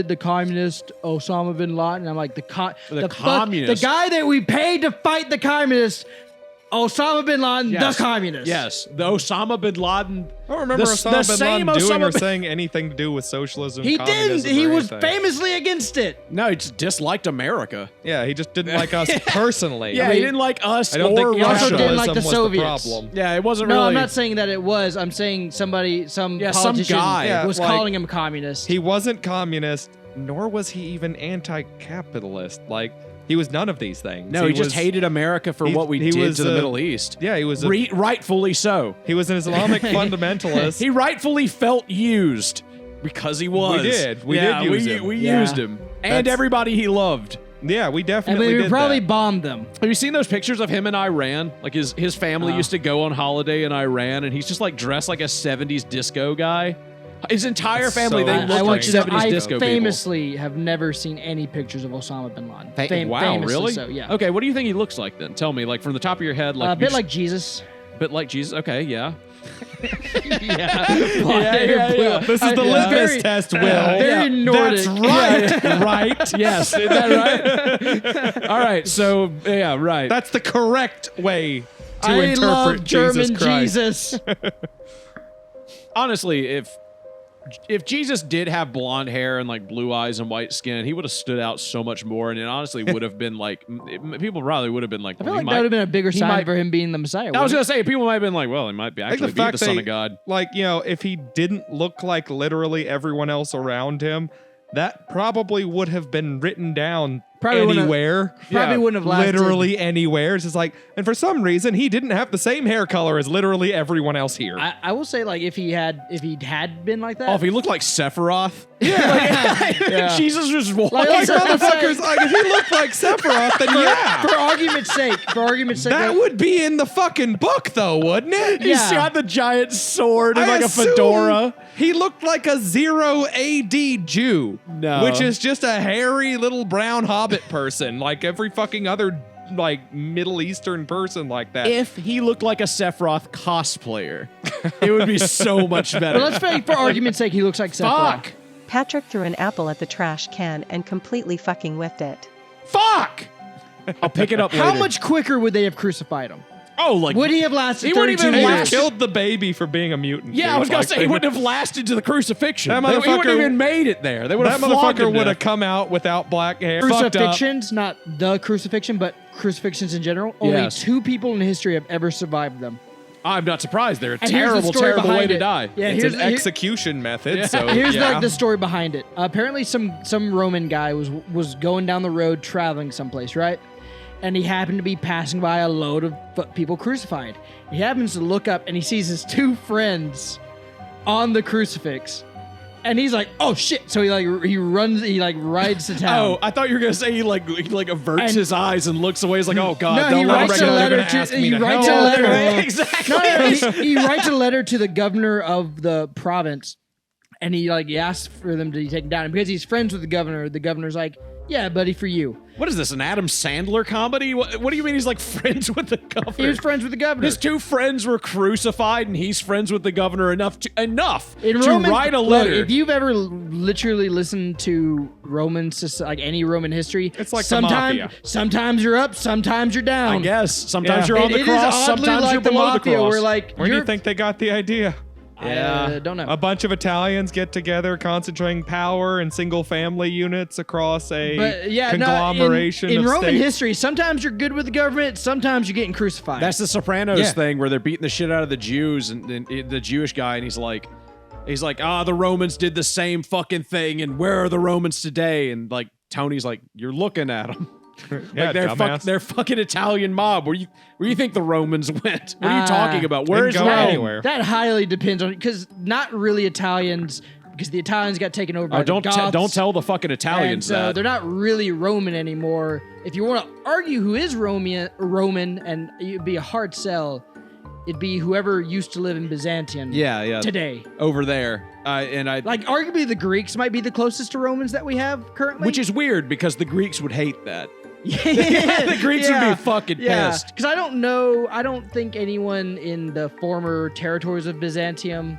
the communist Osama bin Laden. And I'm like, the communist? the guy that we paid to fight the communists, Osama bin Laden, Yes. the communist. Yes, the Osama bin Laden. I don't remember the Osama same bin Laden doing Osama or bin- saying anything to do with socialism. He didn't. communism, He or was anything. famously against it. No, he just disliked America. Yeah, he just didn't like us personally. Yeah, he didn't like us I don't or think he also Russia. didn't like the nationalism was Soviets. the problem. Yeah, it wasn't No, really. I'm not saying that it was. I'm saying some some politician guy. was like, calling him communist. He wasn't communist, nor was he even anti-capitalist. Like, he was none of these things. No, he just hated America for what we he did was to the a- Middle East. Yeah, he was Rightfully so. he was an Islamic fundamentalist. He rightfully felt used because he was. We did. We did use him. We Yeah. used him. And That's- everybody he loved. Yeah, we and definitely we did probably that. bombed them. Have you seen those pictures of him in Iran? Like his family used to go on holiday in Iran, and he's just like dressed like a 70s disco guy. His entire That's family, so they I look strange. like want you to- 70s I disco famously have never seen any pictures of Osama bin Laden. people. Wow, famously really? So, yeah. Okay, what do you think he looks like then? Tell me, like from the top of your head, like A you bit just- like Jesus. bit like Jesus. Okay, yeah. Yeah. This is the Yeah. litmus Very- test, Will. Very Nordic. That's right. Right. Yes, is that right? All right, so yeah, right. That's the correct way to I interpret love Jesus German Christ. Jesus. Honestly, if Jesus did have blonde hair and like blue eyes and white skin, he would have stood out so much more, and it honestly would have been like people probably would have been like, I feel well, like he that would have been a bigger he sign might- for him being the Messiah. I was wouldn't gonna say people might have been like, well, he might be I think actually be the son of God. like, if he didn't look like literally everyone else around him, that probably would have been written down Probably wouldn't have- anywhere. probably wouldn't have lasted. Literally anywhere. It's just like, and for some reason, he didn't have the same hair color as literally everyone else here. I will say, like, if he had been like that, Oh, if he looked like Sephiroth, Yeah. Jesus was Like, like, I'm saying- motherfuckers, like, if he looked like Sephiroth, then yeah. for argument's sake, That like, would be in the fucking book, though, wouldn't it? he's Yeah. got the giant sword and I like a assume fedora. He looked like a 0 AD Jew. No. Which is just a hairy little brown hobbit person, like every fucking other like Middle Eastern person like that. If he looked like a Sephiroth cosplayer, it would be so much better. But let's say, for argument's sake, he looks like Sephiroth. Fuck! Patrick threw an apple at the trash can and completely fucking whiffed it. Fuck! I'll pick it up later. How much quicker would they have crucified him? Oh, like Would he have lasted He wouldn't 32 even They years? last- killed the baby for being a mutant. Yeah, dude. I was gonna Like, say he wouldn't have lasted to the crucifixion. That He wouldn't motherfucker- have even made it there. They would That have flogged motherfucker him would to have come out without black hair. fucked up. Crucifixions, not the crucifixion, but crucifixions in general. Only Yes. 2 people in history have ever survived them. I'm not surprised. They're a And here's the terrible, story terrible way behind to it. die. Yeah, It's here's an the- execution method. Yeah. So Here's yeah. like the story behind it. Apparently, some Roman guy was going down the road traveling someplace, right? And he happened to be passing by a load of people crucified. He happens to look up and he sees his 2 friends on the crucifix, and he's like, "Oh shit!" So he rides to town. Oh, I thought you were gonna say he averts And- his eyes and looks away. He's like, oh god, No, don't he let him writes bring a it up. letter gonna to. ask me He to writes a help. letter. Exactly. No, he writes a letter to the governor of the province, and he asks for them to be taken down. And because he's friends with the governor's like, "Yeah, buddy, for you." What is this? An Adam Sandler comedy? What do you mean he's like friends with the governor? He was friends with the governor. His 2 friends were crucified, and he's friends with the governor enough to In to Roman, write a look, letter. if you've ever literally listened to any Roman history, It's like the mafia. sometimes you're up, sometimes you're down. I guess sometimes Yeah. you're on the It is cross, oddly sometimes like you're the below mafia, the cross. where Where do you think they got the idea? I don't know. A bunch of Italians get together, concentrating power in single-family units across a conglomeration in of Roman states. history, sometimes you're good with the government, sometimes you're getting crucified. That's the Sopranos Yeah. thing where they're beating the shit out of the Jews and the Jewish guy, and he's like, the Romans did the same fucking thing, and where are the Romans today? And like Tony's like, you're looking at them. Yeah, they're fucking Italian mob. Where you think the Romans went? What are you talking about? Didn't Where is go Rome? anywhere. That highly depends on, because not really Italians, because the Italians got taken over by the Don't Goths. tell the fucking Italians and so that. they're not really Roman anymore. If you want to argue who is Roman, and it'd be a hard sell, it'd be whoever used to live in Byzantium. Yeah. Today, Over there, like arguably the Greeks might be the closest to Romans that we have currently. which is weird because the Greeks would hate that. yeah, The Greeks would be fucking pissed. Because I don't think anyone in the former territories of Byzantium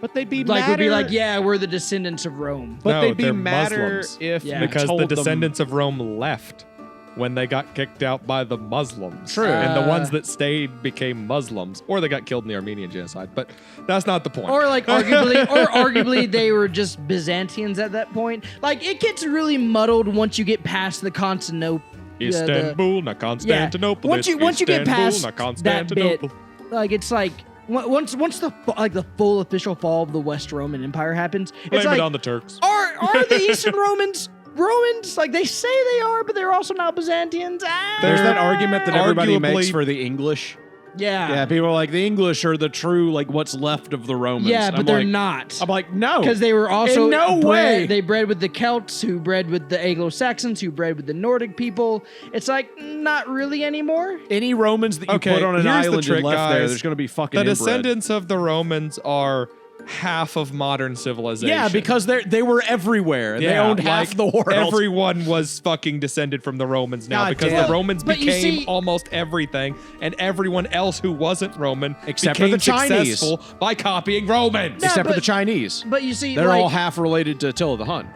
But they'd be would be like, yeah, we're the descendants of Rome. But No, they'd be they're madder Muslims. if Yeah. you Because told the them- descendants of Rome left when they got kicked out by the Muslims. True. And the ones that stayed became Muslims, or they got killed in the Armenian genocide. But that's not the point. Or like arguably they were just Byzantians at that point. Like it gets really muddled once you get past the Constantinople. Istanbul, not Constantinople. Once you get past not that bit, Constantinople. like it's like once the full official fall of the West Roman Empire happens, it's Blame like it on the Turks. are the Eastern Romans Romans? Like they say they are, but they're also not Byzantians. There's that argument that everybody Arguably- makes for the English. Yeah. Yeah, people are like, the English are the true, like, what's left of the Romans. Yeah, but I'm they're like- not. I'm like, no. Because they were also In no way. They bred with the Celts, who bred with the Anglo-Saxons, who bred with the Nordic people. It's like not really anymore. Any Romans that you Okay, put on an here's the island trick, and left there, guys. there's going to be fucking The inbred. descendants of the Romans are half of modern civilization. Yeah, because they were everywhere. And they owned half like, the world. Everyone was fucking descended from the Romans now God because damn. the Romans But you became see- almost everything, and everyone else who wasn't Roman Except for became the Chinese. successful by copying Romans. No, Except for but- the Chinese. But you see, They're like, all half related to Attila the Hun.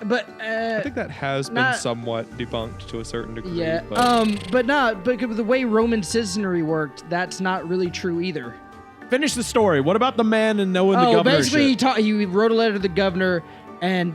But I think that has been not- somewhat debunked to a certain degree. yeah, but but the way Roman citizenry worked, that's not really true either. Finish the story. What about the man and knowing the governorship? Basically he wrote a letter to the governor, and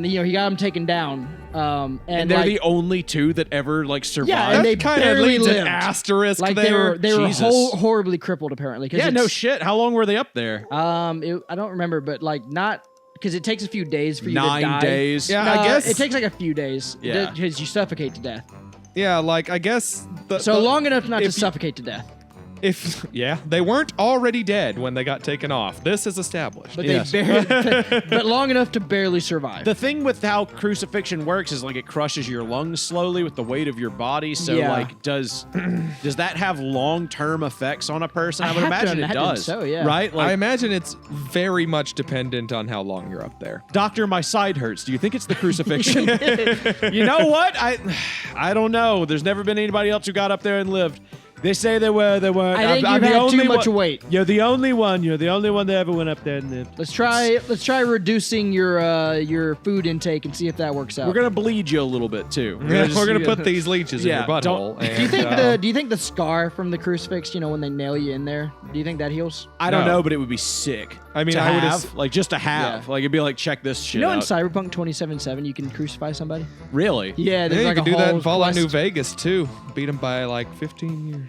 you know he got him taken down. and And they're like, the only two that ever like survived. Yeah, and they kind of barely leaves an lived. asterisk like there. they were Jesus. horribly crippled apparently. 'Cause yeah, no it's- shit. How long were they up there? I don't remember, but like not because it takes a few days for you to 9 die. days. Yeah, No, I guess it takes like a few days. Yeah. because you suffocate to death. yeah, like I guess So long enough not to if you- suffocate to death. If they weren't already dead when they got taken off. This is established. But Yes. they barely, but long enough to barely survive. The thing with how crucifixion works is like it crushes your lungs slowly with the weight of your body. So Yeah. like, does that have long-term effects on a person? I I would have to imagine it imagine does. so, yeah. Right? I Like, imagine it's very much dependent on how long you're up there. doctor, my side hurts. Do you think it's the crucifixion? You know what? I don't know. There's never been anybody else who got up there and lived. They say they were. I think I'm you've the had only too much one- weight. You're the only one. You're the only one that ever went up there and lived. Let's try reducing your food intake and see if that works out. We're gonna bleed you a little bit too. We're gonna put these leeches Yeah, in your butthole. don't- And, do you think the scar from the crucifix, when they nail you in there, do you think that heals? I don't No. know, but it would be sick. I mean, to I would have, ass- like just to have, Yeah. like it'd be like check this shit You know, in out. Cyberpunk 2077, you can crucify somebody. Really? Yeah, there's yeah, like you a can do that in whole Fallout New quest. Vegas too. Beat them by like 15 years.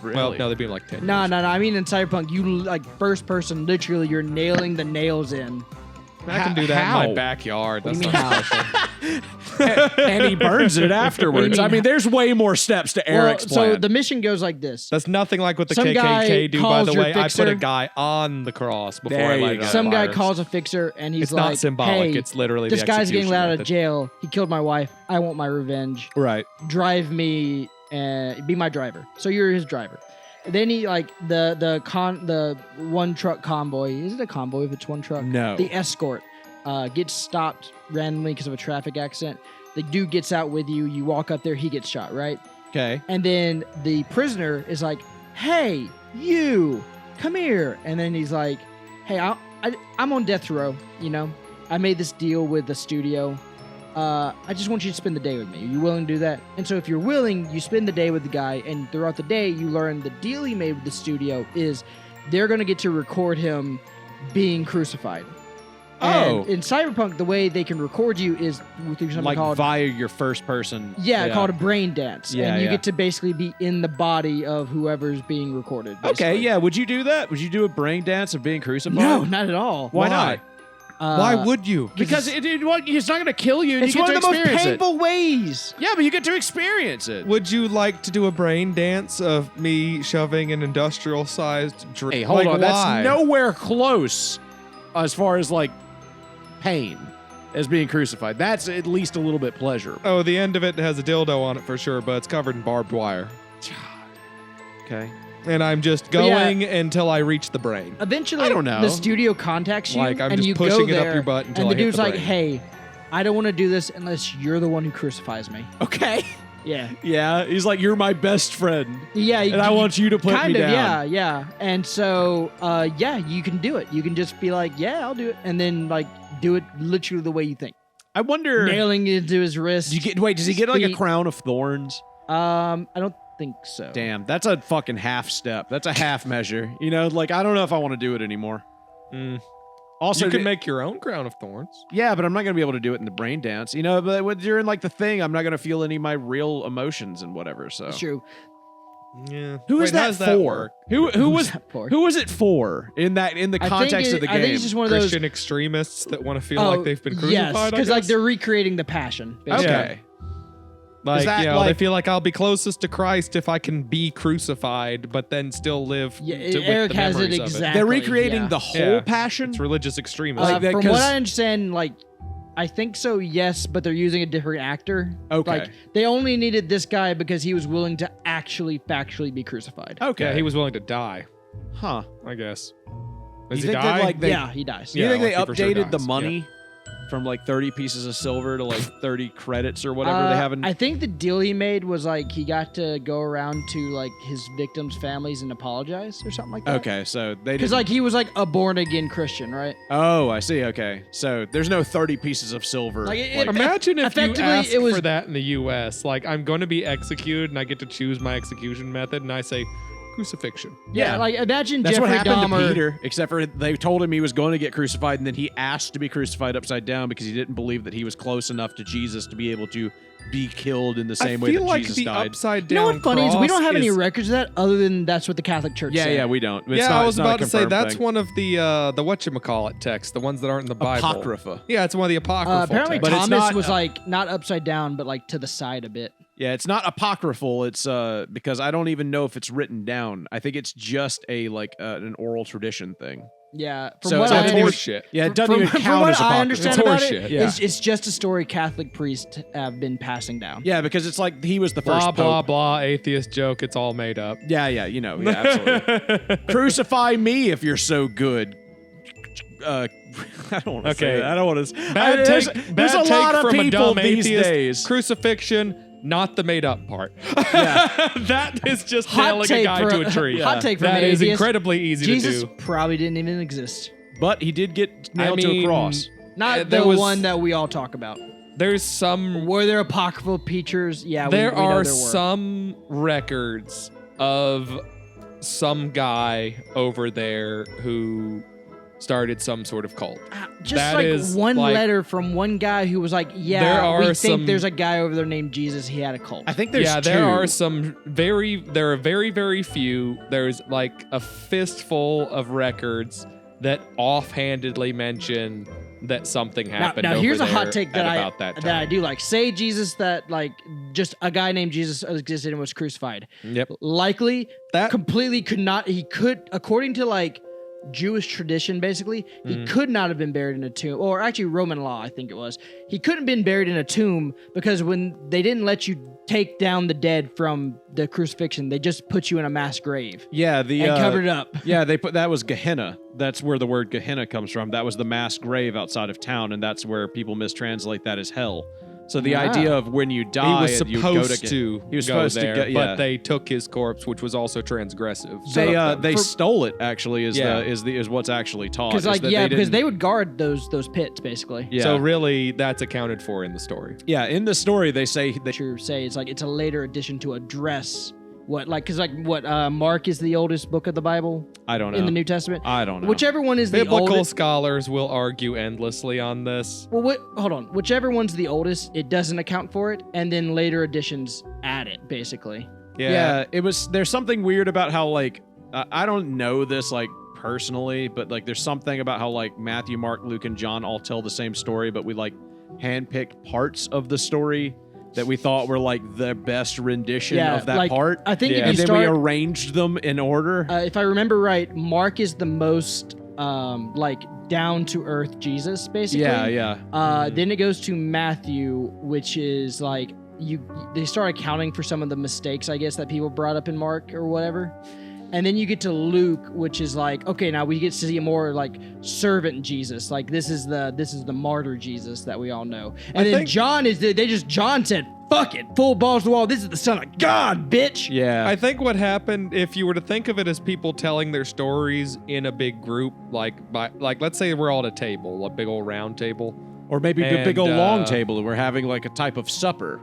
Really? Well, no, they beat them like 10. No, years. I mean in Cyberpunk, you like first person, literally, you're nailing the nails in. I can do that in How? my backyard. What That's do you mean not how? And he burns it afterwards. mean? I mean, there's way more steps to Eric's so plan. the mission goes like this. That's nothing like what the Some guy KKK do. By calls the your way, I put fixer. a guy on the cross before There I you light it go. on Some guy fire. calls a fixer and he's It's like, not symbolic. "Hey, It's literally this the guy's getting execution let out of method. jail. He killed my wife. I want my revenge. right. Drive me, be my driver." So you're his driver. Then he like the one truck convoy. Is it a convoy if it's one truck? No. The escort gets stopped randomly because of a traffic accident. The dude gets out with you. You walk up there. He gets shot. Right. Okay. And then the prisoner is like, "Hey, you, come here." And then he's like, "Hey, I'm on death row. I made this deal with the studio. I just want you to spend the day with me. Are you willing to do that?" And so if you're willing, you spend the day with the guy, and throughout the day, you learn the deal he made with the studio is they're going to get to record him being crucified. Oh. And in Cyberpunk, the way they can record you is through something Like called via your first person. called a brain dance. Yeah, and you yeah. get to basically be in the body of whoever's being recorded. Okay, basically. yeah. Would you do that? Would you do a brain dance of being crucified? No, not at all. Why not? Why would you? Because it's not going to kill you. And It's you get one of to the most experience painful ways. it. Yeah, but you get to experience it. Would you like to do a brain dance of me shoving an industrial-sized drink? Hey, hold on. why? That's nowhere close as far as like pain as being crucified. That's at least a little bit pleasurable. Oh, the end of it has a dildo on it for sure, but it's covered in barbed wire. Okay. And I'm just But yeah. going until I reach the brain. Eventually, I don't know. the studio contacts you, Like, I'm and just you pushing go it up there, your butt until and the I hit dude's the like, brain. "Hey, I don't want to do this unless you're the one who crucifies me." Okay. Yeah, Yeah. He's like, you're my best friend. yeah, And I want you to put kind me of, down. yeah. And so, yeah, you can do it. You can just be like, "Yeah, I'll do it," and then like do it literally the way you think, I wonder. nailing it into his wrist. Does he get like a feet. crown of thorns? I don't think so. Damn, that's a fucking half step. That's a half measure. You know, like I don't know if I want to do it anymore. Also, You can make your own crown of thorns. yeah, but I'm not gonna be able to do it in the brain dance. You know, but during like the thing, I'm not gonna feel any of my real emotions and whatever. So It's true. Yeah. who is Wait, how that does that for? work? Who was that for? who was it for in the context of the game? I think it's just one of those. Christian extremists that want to feel like they've been crucified. Yes, because like they're recreating the passion. Basically. Okay. Like, that you know, like- they feel like I'll be closest to Christ if I can be crucified, but then still live. Yeah, with Eric the has it memories of exactly. They're recreating yeah. the whole Yeah. passion. It's religious extremism. Like that, from what 'cause- I understand, like, I think so, yes, but they're using a different actor. Okay. Like, they only needed this guy because he was willing to actually factually be crucified. Okay. Yeah, he was willing to die, Huh. I guess. You Does he think die? that, like, they- Yeah, he dies. Do you Yeah, think like, they he for sure updated the dies. money from like 30 pieces of silver to like 30 credits or whatever they have in? I think the deal he made was like he got to go around to like his victims' families and apologize or something like that. Okay, so they Because didn't. like he was like a born again Christian, right? Oh, I see. Okay, so there's no 30 pieces of silver. Like, it- Imagine if you Effectively, ask it was- for that in the U.S. Like, I'm going to be executed, and I get to choose my execution method, and I say crucifixion. Yeah, like imagine That's Jeffrey what happened Dahmer. to Peter, except for they told him he was going to get crucified, and then he asked to be crucified upside down because he didn't believe that he was close enough to Jesus to be able to be killed in the same way I feel that like Jesus the died. upside You down know what's funny is we don't have any cross records of that other than that's what the Catholic Church Yeah, said. yeah, we don't. It's yeah, not, I was it's not a about to say confirmed that's thing. one of the whatchamacallit texts, the ones that aren't in the Bible. Apocrypha. Yeah, it's one of the apocryphal Apparently texts. But it's Thomas not, was like not upside down, but like to the side a bit. Yeah, it's not apocryphal. It's because I don't even know if it's written down. I think it's just a like an oral tradition thing. Yeah, from So what it's I like It's understand, horseshit. Yeah, it doesn't from, even from count what as I apocryphal. understand It's about horseshit, it, yeah. it's just a story Catholic priests have been passing down. Yeah, because it's like he was the first Blah, blah, pope. blah, atheist joke. It's all made up. Yeah, you know, yeah, absolutely. Crucify me if you're so good. I don't want to say Okay. that. I don't want to. Bad there's take, there's bad a take lot of from a people dumb these atheist. days. Crucifixion, not the made up part. Yeah. That is just Hot nailing a take guy for to a tree. hot take from That an is atheist. incredibly easy Jesus to do. probably didn't even exist. But he did get nailed to a mean, cross. Not there the was- one that we all talk about. There's some. Were there apocryphal preachers? Yeah, There we know are there were. some records of some guy over there who started some sort of cult. Just that like is, one like- letter from one guy who was like, There "Yeah, are we think some- there's a guy over there named Jesus. He had a cult." I think there's Yeah, two. there are some there are very, very few. There's like a fistful of records that offhandedly mention that something happened. Now over here's a there hot take that at I about that that I time. do like. Say Jesus that like just a guy named Jesus existed and was crucified. Yep. Likely That- completely could not. He could, according to like Jewish tradition, basically, he could not have been buried in a tomb, or actually Roman law, I think it was. He couldn't have been buried in a tomb because when they didn't let you take down the dead from the crucifixion, they just put you in a mass grave Yeah, the and covered it up. Yeah, they put that was Gehenna. That's where the word Gehenna comes from. That was the mass grave outside of town, and that's where people mistranslate that as hell. So the Wow. idea of when you He die, was and you go supposed to he was go supposed there, to go, yeah. but they took his corpse, which was also transgressive. they stole it. Actually, Yeah. is what's actually taught. Because is like that yeah, because didn't- they would guard those pits basically. Yeah. So really, that's accounted for in the story. yeah, in the story they say that Sure, say it's like it's a later addition to address What, like, because, like, what, Mark is the oldest book of the Bible I don't know. in the New Testament? I don't know. Whichever one is the Biblical oldest. scholars will argue endlessly on this. Well, hold on. Whichever one's the oldest, it doesn't account for it, and then later editions add it, basically. Yeah, there's something weird about how, like, I don't know this, like, personally, but, like, there's something about how, like, Matthew, Mark, Luke, and John all tell the same story, but we, like, handpicked parts of the story that we thought were, like, the best rendition of that like, part. I think if you and then start, we arranged them in order. if I remember right, Mark is the most, like, down-to-earth Jesus, basically. Yeah. Then it goes to Matthew, which is, like, they start accounting for some of the mistakes, I guess, that people brought up in Mark or whatever. And then you get to Luke, which is like, okay, now we get to see a more like servant Jesus. Like this is the martyr Jesus that we all know. And then John John said, fuck it, full balls to the wall. This is the Son of God, bitch. Yeah. I think what happened, if you were to think of it as people telling their stories in a big group, like let's say we're all at a table, a big old round table. Or maybe a And, big old long table and we're having like a type of supper.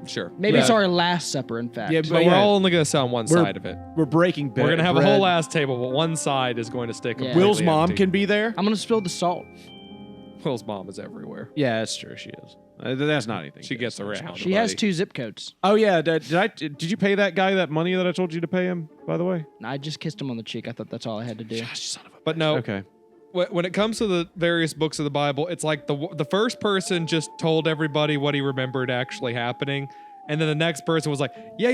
Sure. Maybe it's our Last Supper, in fact. Yeah, But we're all only going to sit on one side of it. We're breaking bread. We're going to have a whole ass table, but one side is going to stay completely Will's mom empty. can be there. I'm gonna spill the salt. Will's mom is everywhere. Yeah, that's true. She is. That's not anything. She gets around. She has 2 zip codes. Oh yeah. Did you pay that guy that money that I told you to pay him? By the way. I just kissed him on the cheek. I thought that's all I had to do. Gosh, son of a. But no. Okay. When it comes to the various books of the Bible, it's like the first person just told everybody what he remembered actually happening, and then the next person was like, yeah,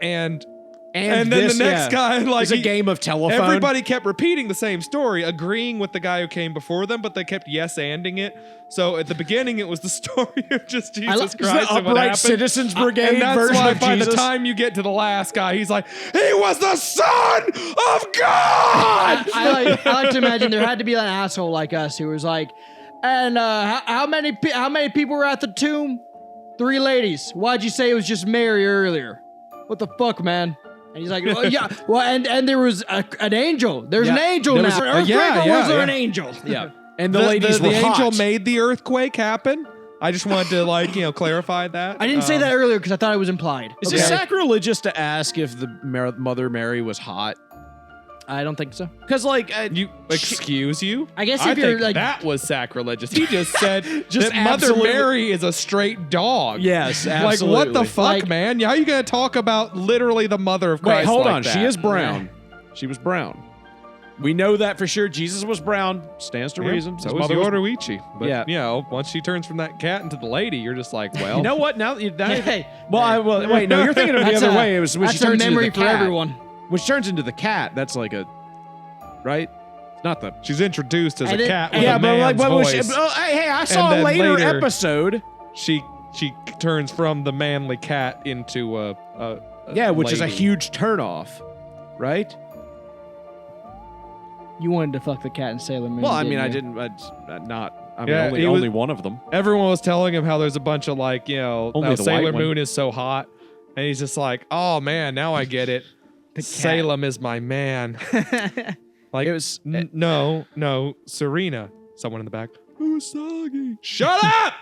and then this, the next guy, like, it's a game of telephone. everybody kept repeating the same story, agreeing with the guy who came before them, but they kept yes-anding it. So at the beginning, it was the story of just Jesus Christ the and what Upright happened. Citizens Brigade And that's version why of by the Jesus. time you get to the last guy, he's like, he was the Son of God! I like to imagine there had to be an asshole like us who was like, and how many people were at the tomb? 3 ladies. Why'd you say it was just Mary earlier? What the fuck, man? And he's like, well, yeah, well, and there was an angel. There's an angel there now. was An earthquake or was there an angel? Yeah. And the ladies were the angel hot. made the earthquake happen. I just wanted to clarify that. I didn't say that earlier because I thought it was implied. Is it sacrilegious to ask if the Mother Mary was hot? I don't think so. Because like Excuse you? I guess I if you're think like, that was sacrilegious. He just said Just that Mother absolutely- Mary is a straight dog. Yes, Like absolutely. what the fuck, Like- man? How are you gonna talk about literally the mother of Christ? Wait, hold like on. that? She is brown. She was brown. We know that for sure. Jesus was brown. Stands to Yeah, reason. So His is mother was- Yoruichi. But Yeah. once she turns from that cat into the lady, you're just like, well, You know what? Now hey, wait, no, you're thinking of the That's other a- way. It was when she that's a turns memory into for the cat. everyone. Which turns into the cat. That's like a right. It's not the she's introduced as And a then- cat with yeah, a but like, man's but when she, voice. hey, I saw And a then later later- episode. She turns from the manly cat into a Which is a lady. huge turnoff, right? You wanted to fuck the cat in Sailor Moon. Well, I mean, I didn't didn't. I mean, Yeah, only he was- only one of them. Everyone was telling him how there's a bunch of Only how the Sailor white one. Moon is so hot, and he's just like, oh man, now I get it. Salem is my man. Like It was no, Serena. Someone in the back. Usagi. Shut up!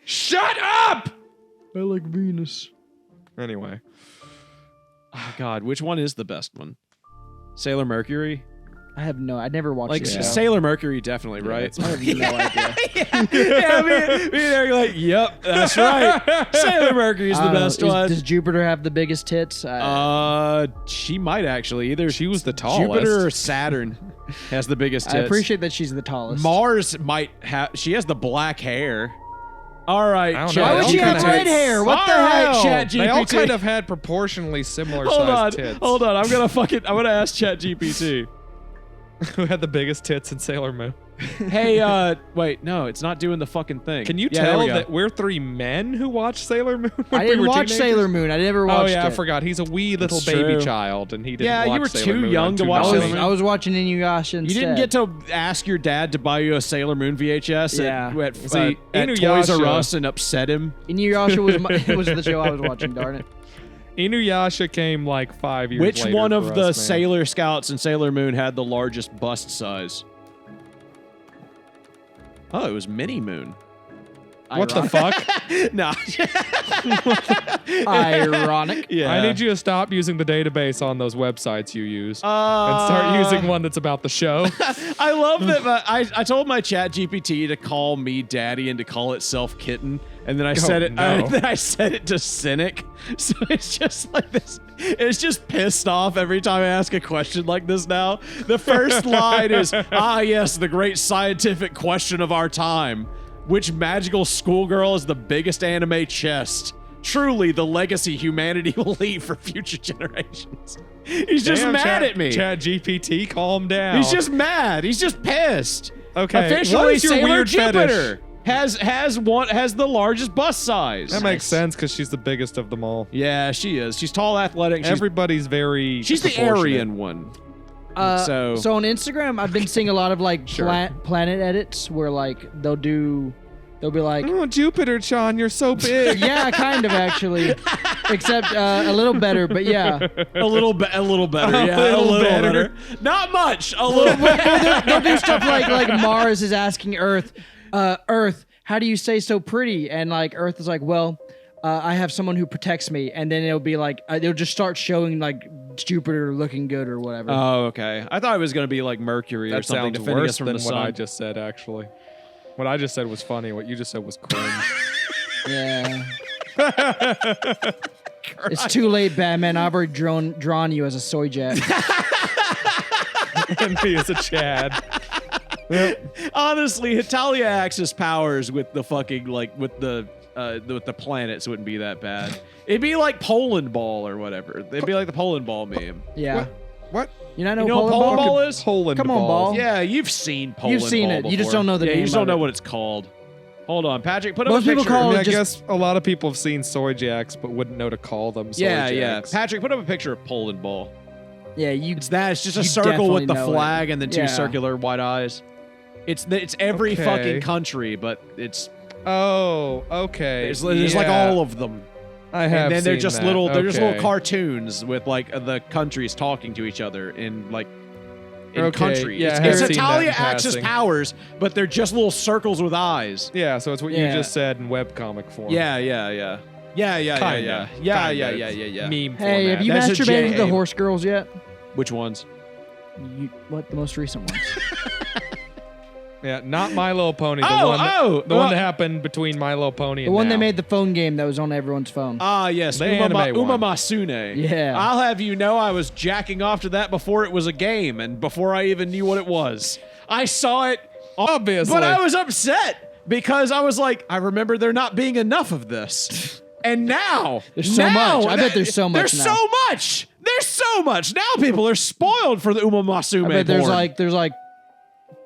Shut up! I like Venus. Anyway, oh God, which one is the best one? Sailor Mercury. I never watched Like the show. Sailor Mercury, definitely, right? I have no idea. yeah, me and Eric are like, yep, that's right. Sailor Mercury's the best one. Does Jupiter have the biggest tits? She might actually. Either she was the tallest. Jupiter or Saturn has the biggest I tits. appreciate that she's the tallest. Mars might have. She has the black hair. All right, I don't Chat know. Why would They she all have kinda red hair? What the All right, hell? Chat They all GPT. kind of had proportionally similar Hold on, sized tits. hold on. I'm gonna ask Chat GPT. Who had the biggest tits in Sailor Moon? Hey, wait, no, it's not doing the fucking thing. Can you Yeah, there tell we go. that we're 3 men who watched Sailor Moon when I we didn't were watch teenagers? Sailor Moon. I never watched Oh yeah, I it. forgot. He's a wee little It's baby true. child, and he didn't Yeah, watch you were Sailor too Moon young on to Too watch Much Sailor Money. Moon. I was watching Inuyasha instead. You didn't get to ask your dad to buy you a Sailor Moon VHS at See, at Toys Inuyasha- R Us and upset him. Inuyasha was the show I was watching. Darn it. Inuyasha came like 5 years Which later one of for the us, man. Sailor Scouts and Sailor Moon had the largest bust size? Oh, it was Mini Moon. What the fuck? No. Ironic. Yeah. I need you to stop using the database on those websites you use and Uh, start using one that's about the show. I love that. I told my chat GPT to call me daddy and to call itself kitten, and then I said it. no. Then I said it to cynic. So it's just like this. It's just pissed off every time I ask a question like this. Now the first line is, yes, the great scientific question of our time: which magical schoolgirl is the biggest anime chest? Truly, the legacy humanity will leave for future generations. He's just Damn, mad at me. Chat GPT, calm down. He's just mad. He's just pissed. Okay, Officially, what is your Sailor weird Jupiter has the largest bust size. That makes sense because she's the biggest of them all. Yeah, she is. She's tall, athletic. Everybody's very. She's the proportionate. Aryan one. So on Instagram, I've been seeing a lot of like planet edits where like they'll be like, Oh, Jupiter-chan, you're so big. yeah, kind of actually, except a little better, but yeah. A little better. Yeah, a little better. Not much. A little. They'll do stuff like Mars is asking Earth, Earth, how do you stay so pretty? And like Earth is like, well, I have someone who protects me. And then it'll be like, they'll just start showing like Jupiter looking good or whatever. Oh, okay. I thought it was gonna be like Mercury or That something sounds defending worse us from than the what sun. I just said, actually. What I just said was funny. What you just said was cringe. Yeah. It's too late, Batman. I've already drawn you as a soy jet. And me as a Chad. Honestly, Hitalia Axis powers with the fucking with the planets wouldn't be that bad. It'd be like Poland Ball or whatever. It'd be like the Poland Ball meme. Yeah. What? You not know, You know what Poland Ball is? Poland Come on, ball. Ball. Yeah, you've seen Poland You've seen Ball it. You just before. don't know the Yeah, name you just don't of know it. what it's called. Hold on, Patrick. Put up Most a people picture. call I, it mean, I just- guess a lot of people have seen soy jacks, but wouldn't know to call them soy Yeah, jacks. Patrick, put up a picture of Poland Ball. Yeah, you. It's that. It's just a You circle with the definitely know flag it. and then two Yeah. circular white eyes. It's every Okay. fucking country, but it's Oh, okay. there's like all of them. I have And then they're seen just that. little they're just little Okay. cartoons with like the countries talking to each other in Okay, country. yeah, I it's have seen that Italia in Axis passing. powers, but they're just little circles with eyes. Yeah, so it's what Yeah. you just said in webcomic form. Yeah. Kinda. Yeah. Kinda. Meme Meme Hey, have you That's a masturbated to the JA. horse girls yet? Which ones? What the most recent ones? Yeah, not My Little Pony. The Oh, one that happened between My Little Pony The and one now. they made the phone game that was on everyone's phone. Ah, yes, The anime one. Umamasune. Yeah. I'll have you know I was jacking off to that before it was a game and before I even knew what it was. I saw it, Obviously. but I was upset because I was like, I remember there not being enough of this. And now, There's so much. I bet there's so much There's now. so much. There's so much. Now people are spoiled for the Umamasume I bet there's porn. like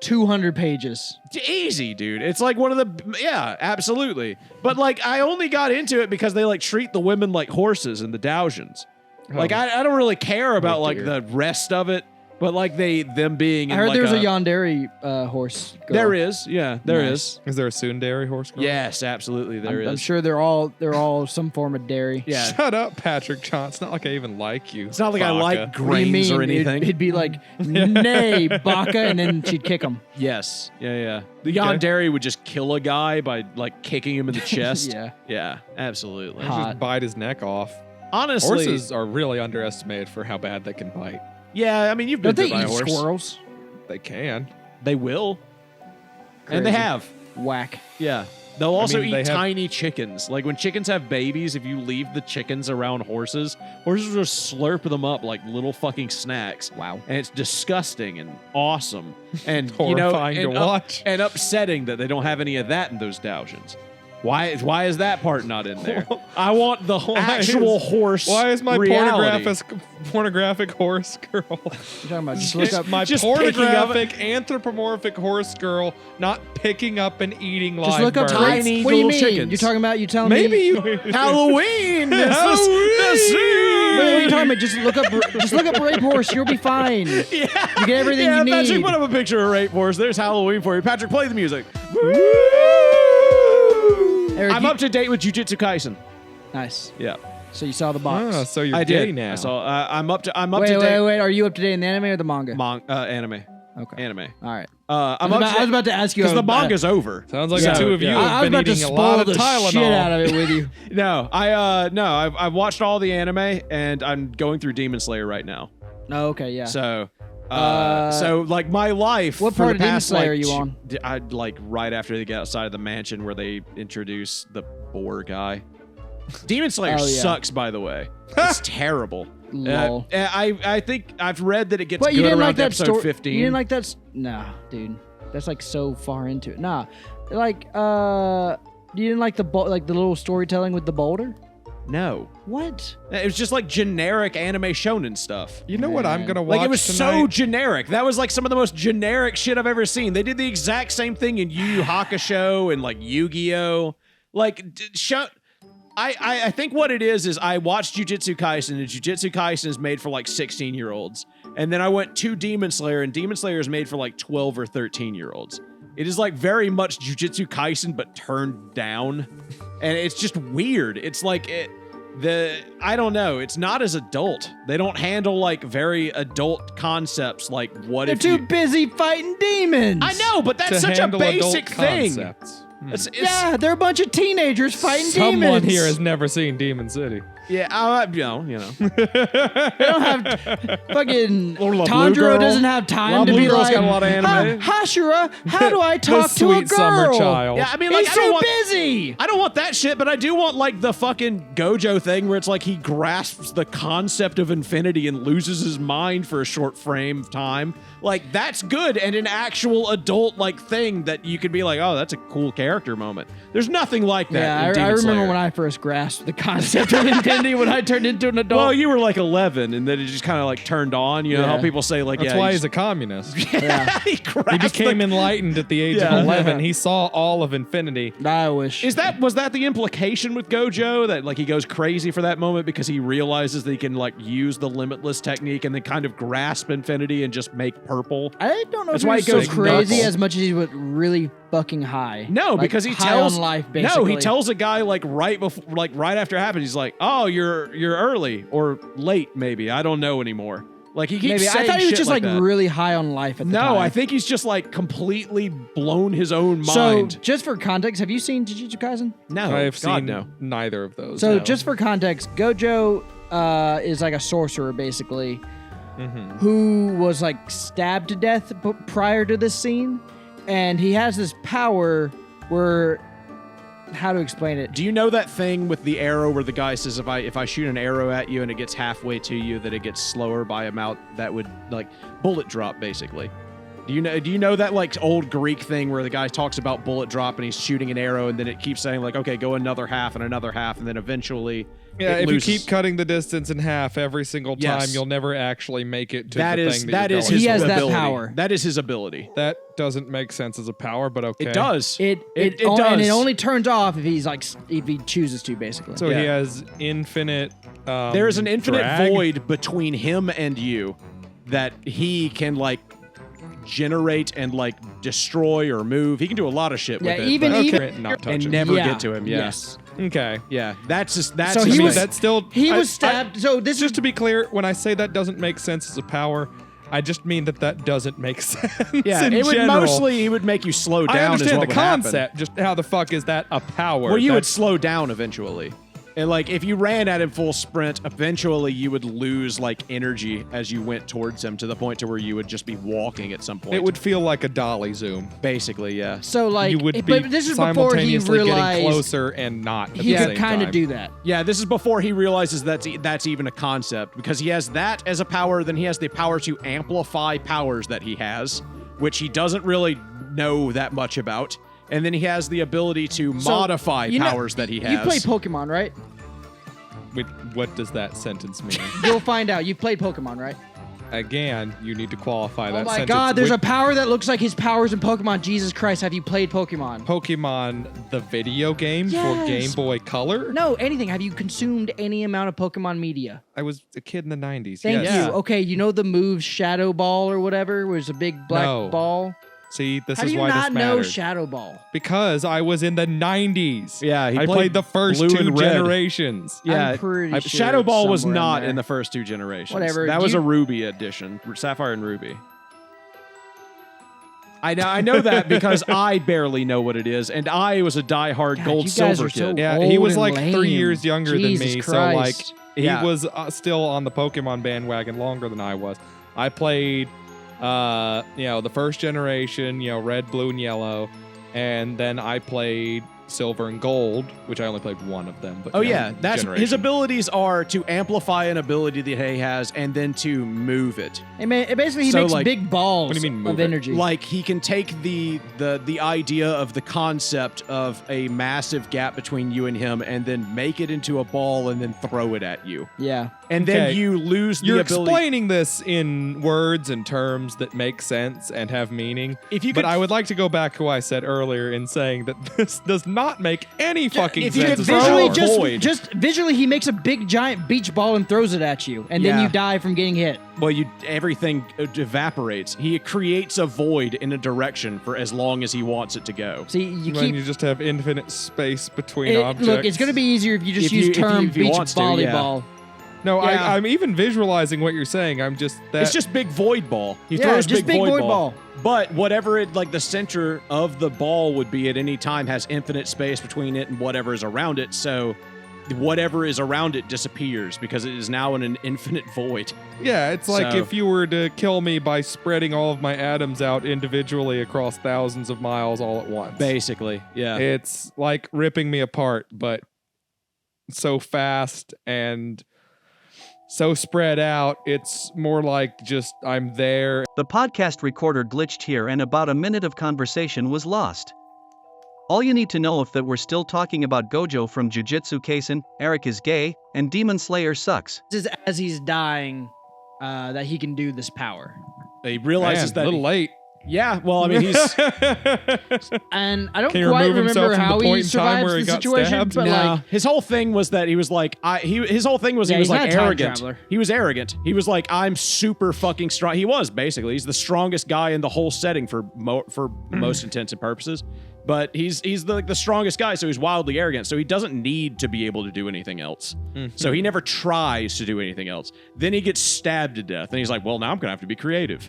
200 pages. Easy, dude. It's like one of the absolutely. But like I only got into it because they like treat the women like horses in the Doujins. Like I don't really care about like dear. the rest of it, but like them being. I in heard like there's a yandere horse girl. There is, yeah, there Nice. is. Is there a Tsundere horse girl? Yes, absolutely, there is. I'm sure they're all some form of dairy. Yeah, Shut up, Patrick John. It's not like I even like you. it's not like I like What do you grains mean? or anything. It'd be like, nay, Baka, and then she'd kick him. Yes, yeah. The yandere would just kill a guy by like kicking him in the chest. Yeah. Absolutely. Hot. Just bite his neck off. Honestly, Horses are really underestimated for how bad they can bite. yeah. I mean, you've been Don't they bit by a eat horse. squirrels? They can. They will, and they Crazy. have. Whack. Yeah. They'll also mean, they eat have- tiny chickens. Like when chickens have babies, if you leave the chickens around horses will just slurp them up like little fucking snacks. Wow. And it's disgusting and awesome. And you know, Horrifying to and watch. and upsetting that they don't have any of that in those Doujins. Why is that part not in there? I want the actual horse. Why is my reality. pornographic horse girl? You're talking about just look up my just picking up- pornographic anthropomorphic horse girl not picking up and eating live Just look up birds. tiny What do you little mean? chickens. You're talking about you telling Maybe me you Halloween. Halloween! Wait, what are you talking about? Just look up rape horse. You'll be fine. Yeah. You get everything you Patrick, need. put up a picture of rape horse. There's Halloween for you. Patrick, play the music. Eric, I'm up to date with Jujutsu Kaisen. Nice. Yeah. So you saw the box. So you're I gay did. now. I saw. I'm up to wait, date. wait. Are you up to date in the anime or the manga? Anime. Okay. Anime. All right. I was about to ask you because the manga's over. Sounds like So, the two of you yeah. I have was been about to eating a spoil lot of the Tylenol. shit out of it with you. No, I've watched all the anime and I'm going through Demon Slayer right now. Oh, okay, yeah. So like my life. What for part the of Demon past, Slayer like, are you on? I like right after they get outside of the mansion where they introduce the boar guy. Demon Slayer Oh, yeah. sucks, by the way. It's terrible. Lol. I think I've read that it gets But good you didn't around like that episode story. 15. You didn't like that. Nah, dude. That's like so far into it. Nah, like you didn't like the the little storytelling with the boulder. No. What? It was just like generic anime shonen stuff. You know what I'm gonna watch Like it was so tonight? generic. That was like some of the most generic shit I've ever seen. They did the exact same thing in Yu Yu Hakusho and like Yu-Gi-Oh. Like I think what it is I watched Jujutsu Kaisen, and Jujutsu Kaisen is made for like 16-year-olds. And then I went to Demon Slayer, and Demon Slayer is made for like 12 or 13-year-olds. It is like very much Jujutsu Kaisen, but turned down. And it's just weird. It's like I don't know. It's not as adult. They don't handle like very adult concepts like what They're if too you... busy fighting demons. I know, but that's to such a handle adult basic thing. concepts. It's, Yeah, they're a bunch of teenagers fighting demons. Someone here has never seen Demon City. yeah, you know. They don't have fucking Or La Blue Tanjiro Girl. doesn't have time La to Blue be Girl's like, got a lot of anime. Hashira, how do I talk the to a sweet girl? summer child. Yeah, I mean, like, He's I don't too want... busy. I don't want that shit, but I do want like the fucking Gojo thing where it's like he grasps the concept of infinity and loses his mind for a short frame of time. Like that's good and an actual adult like thing that you could be like, oh, that's a cool character moment. There's nothing like that. Yeah, in I Demon remember Slayer. when I first grasped the concept of infinity when I turned into an adult. Well, you were like 11, and then it just kind of like turned on. You know how Yeah. people say like, That's yeah, why he's a communist. Yeah. he, He became enlightened at the age Yeah. of 11. He saw all of infinity. I wish. Was that the implication with Gojo that like he goes crazy for that moment because he realizes that he can like use the limitless technique and then kind of grasp infinity and just make purple? I don't know That's if why he it was goes so crazy nuts. as much as he was really fucking high. No, Like, because he high tells on life. No, Basically. he tells a guy like right before, like right after it happens. He's like, "Oh, you're early or late, maybe. I don't know anymore." Like he keeps Maybe saying I thought he was shit just like that. really high on life at the time. No, I think he's just like completely blown his own So, mind. just for context, have you seen Jujutsu Kaisen? No, I have God, seen no. neither of those. So, no. just for context, Gojo is like a sorcerer, basically, Mhm. who was like stabbed to death prior to this scene, and he has this power where, how to explain it? Do you know that thing with the arrow where the guy says if I shoot an arrow at you and it gets halfway to you, that it gets slower by amount that would like bullet drop basically? Do you know that like old Greek thing where the guy talks about bullet drop and he's shooting an arrow and then it keeps saying like, okay, go another half and then eventually Yeah, it if loses. you keep cutting the distance in half every single time, Yes. you'll never actually make it to that the is thing that you're is going his He has for. that ability. power. That is his ability. That doesn't make sense as a power, but okay. It does. It does. and it only turns off if he's like if he chooses to, basically. So Yeah. he has infinite. There is an infinite drag. void between him and you that he can like generate and like destroy or move. He can do a lot of shit Yeah, with it. even- but- even- not touch and him. never Yeah. get to him. Yeah. Yes. Okay. Yeah. That's So his he I thing. mean, was- that's still. He I- was stabbed. So this Just to be clear, when I say that doesn't make sense as a power, I just mean that doesn't make sense. yeah, in it would general. mostly he would make you slow down. I is understand what the would happen. concept. Just how the fuck is that a power? Well, you would That's- slow down eventually. And like if you ran at him full sprint, eventually you would lose like energy as you went towards him to the point to where you would just be walking at some point. It would feel like a dolly zoom. basically, yeah. So like, You would be but this is before he simultaneously realized getting closer and not. At he the could same kind of time. do that. Yeah, this is before he realizes that's even a concept because he has that as a power, then he has the power to amplify powers that he has, which he doesn't really know that much about. And then he has the ability to So, modify you know- powers that he has. You play Pokemon, right? Wait, what does that sentence mean? You'll find out. You played Pokemon, right? Again, you need to qualify that Oh my sentence. God! There's a With power that looks like his powers in Pokemon. Jesus Christ! Have you played Pokemon? Pokemon, the video game for Yes. Game Boy Color. No, anything. Have you consumed any amount of Pokemon media? I was a kid in the 90s. Thank yes. you. Okay, you know the move Shadow Ball or whatever, where it's a big black No. ball. See, this How is do you why not this know matters. Shadow Ball? Because I was in the 90s. Yeah, he I played the first Blue two and Red. generations. Yeah, I'm pretty sure Shadow it's Ball was somewhere not there. in the first two generations. Whatever, That do was you- a Ruby edition, Sapphire and Ruby. I know that because I barely know what it is, and I was a diehard God, gold you guys silver are so kid. Yeah, he old was and like lame. 3 years younger than Jesus me, so like Christ. he Yeah. was still on the Pokemon bandwagon longer than I was. I played, the first generation, red, blue, and yellow, and then I played silver and gold, which I only played one of them. But Oh yeah, that's his generation. abilities are to amplify an ability that he has and then to move it. Basically, he So, makes like- big balls What do you mean, move of it? energy. Like he can take the idea of the concept of a massive gap between you and him and then make it into a ball and then throw it at you. Yeah. And then Okay. you lose the You're ability. explaining this in words and terms that make sense and have meaning. If you but could- I would like to go back to what I said earlier in saying that this does not make any fucking if you sense. could as visually a Visually, void. just visually, he makes a big giant beach ball and throws it at you, and then Yeah. you die from getting hit. Well, everything evaporates. He creates a void in a direction for as long as he wants it to go. See, you when keep. you just have infinite space between objects. Look, it's going to be easier if you just If use you- if term he beach wants to, yeah. volleyball. No, Yeah. I'm even visualizing what you're saying. I'm just that. It's just big void ball. He Yeah, throws just big void ball. But whatever it like the center of the ball would be at any time has infinite space between it and whatever is around it. So whatever is around it disappears because it is now in an infinite void. Yeah, it's like So- if you were to kill me by spreading all of my atoms out individually across thousands of miles all at once. Basically, yeah. It's like ripping me apart, but so fast and so spread out. It's more like just I'm there. The podcast recorder glitched here and about a minute of conversation was lost. All you need to know if that we're still talking about Gojo from Jujutsu Kaisen, Eric is gay, and Demon Slayer sucks. This is as he's dying that he can do this power. He realizes Man, that a little late. Yeah, well, I mean, he's And I don't Can he quite remove himself remember from the how point he in time survives where he the got situation, stabbed? but no. like, His whole thing was that he was like, his whole thing was Yeah, he was he's not like a time arrogant. traveler. He was arrogant. He was like, I'm super fucking strong. He was basically. He's the strongest guy in the whole setting for most intents and purposes. But he's the strongest guy, so he's wildly arrogant. So he doesn't need to be able to do anything else. So he never tries to do anything else. Then he gets stabbed to death, and he's like, well, now I'm gonna have to be creative.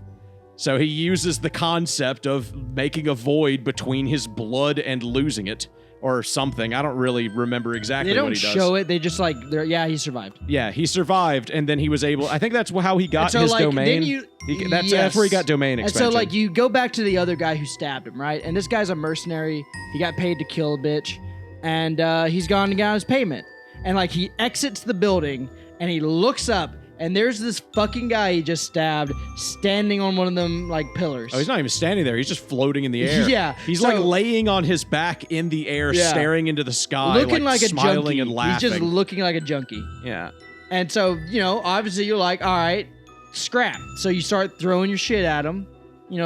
So he uses the concept of making a void between his blood and losing it, or something. I don't really remember exactly they what don't he does. show it. They just like, he survived. Yeah, he survived, and then he was able. I think that's how he got And so, his like, domain. then That's where he got domain And expansion. so, like, you go back to the other guy who stabbed him, right? And this guy's a mercenary. He got paid to kill a bitch, and he's gone and got his payment. And like, he exits the building, and he looks up, and there's this fucking guy he just stabbed standing on one of them like pillars. Oh, he's not even standing there. He's just floating in the air. Yeah, He's so- like laying on his back in the air, Yeah. staring into the sky, looking like a smiling junkie. and laughing. He's just looking like a junkie. Yeah. And so, obviously you're like, all right, scrap. So you start throwing your shit at him,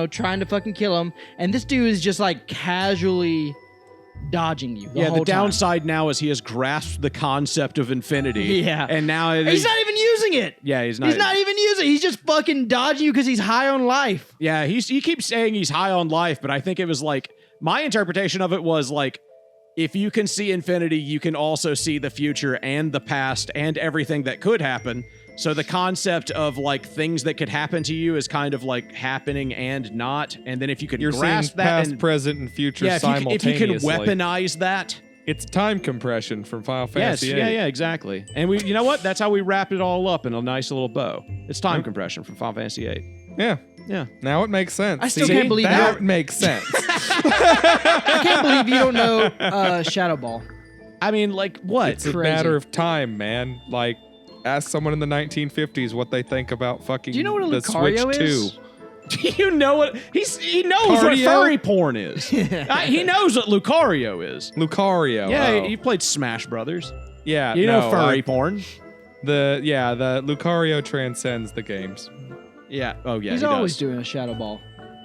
trying to fucking kill him. And this dude is just like casually dodging you. Yeah, whole the time. downside now is he has grasped the concept of infinity. Yeah. And now He's not even using it. Yeah, he's not. He's not even using it. He's just fucking dodging you because he's high on life. Yeah, he keeps saying he's high on life, but I think it was like my interpretation of it was like if you can see infinity, you can also see the future and the past and everything that could happen. So the concept of like things that could happen to you is kind of like happening and not. And then if you can You're seeing grasp that past, and present, and future if you simultaneously. can weaponize that. It's time compression from Final Yes, Fantasy yeah, VIII. yeah, exactly. And you know what? That's how we wrap it all up in a nice little bow. It's time compression from Final Fantasy VIII. Yeah. Yeah. Now it makes sense. I still See? can't believe that that. makes sense. I can't believe you don't know Shadow Ball. I mean, like what? It's a Crazy. matter of time, man. Like, ask someone in the 1950s what they think about fucking Do you know what a the Lucario Switch 2. is? Do you know what he knows what Cardio? furry porn is. He knows what Lucario is. Lucario. Yeah, oh. he played Smash Brothers. Yeah, You know no, furry porn. The Lucario transcends the games. Yeah. Oh yeah. He's he always does. doing a Shadow Ball.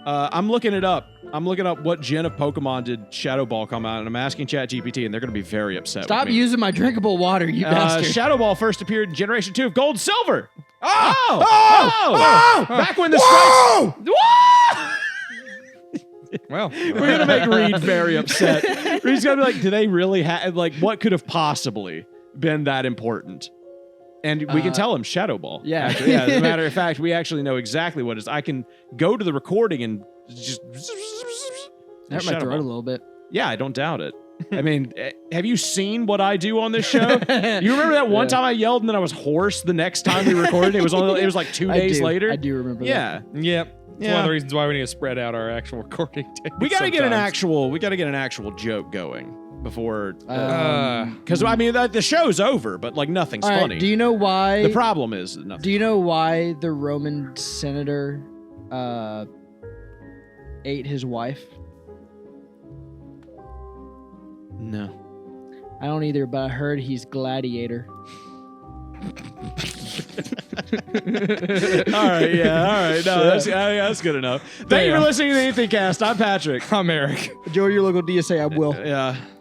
I'm looking it up. I'm looking up what gen of Pokemon did Shadow Ball come out, and I'm asking ChatGPT, and they're going to be very upset. Stop with me. using my drinkable water, you bastard. Shadow Ball first appeared in Generation 2 of Gold and Silver. Back when the sprites. Well, We're gonna make Reed very upset. Reed's gonna be like, "Do they really have like what could have possibly been that important?" And we can tell him Shadow Ball. yeah. Actually, yeah. As a matter of fact, we actually know exactly what it is. I can go to the recording and just That hurt my Shut throat up. a little bit. Yeah, I don't doubt it. I mean, have you seen what I do on this show? You remember that one time I yelled and then I was hoarse the next time we recorded? It was like 2 days later. I do remember that. Yeah. Yep. It's one of the reasons why we need to spread out our actual recording days. We got to get an sometimes. actual joke going before Um, cuz I mean the show's over, but like nothing's all right, funny. do you know why? The problem is nothing. Do you know why the Roman senator ate his wife? No. I don't either, but I heard he's Gladiator. All right, yeah, all right. No, that's good enough. Thank you for listening to the AnythingCast. I'm Patrick. I'm Eric. Joe, your local DSA, I will. Yeah.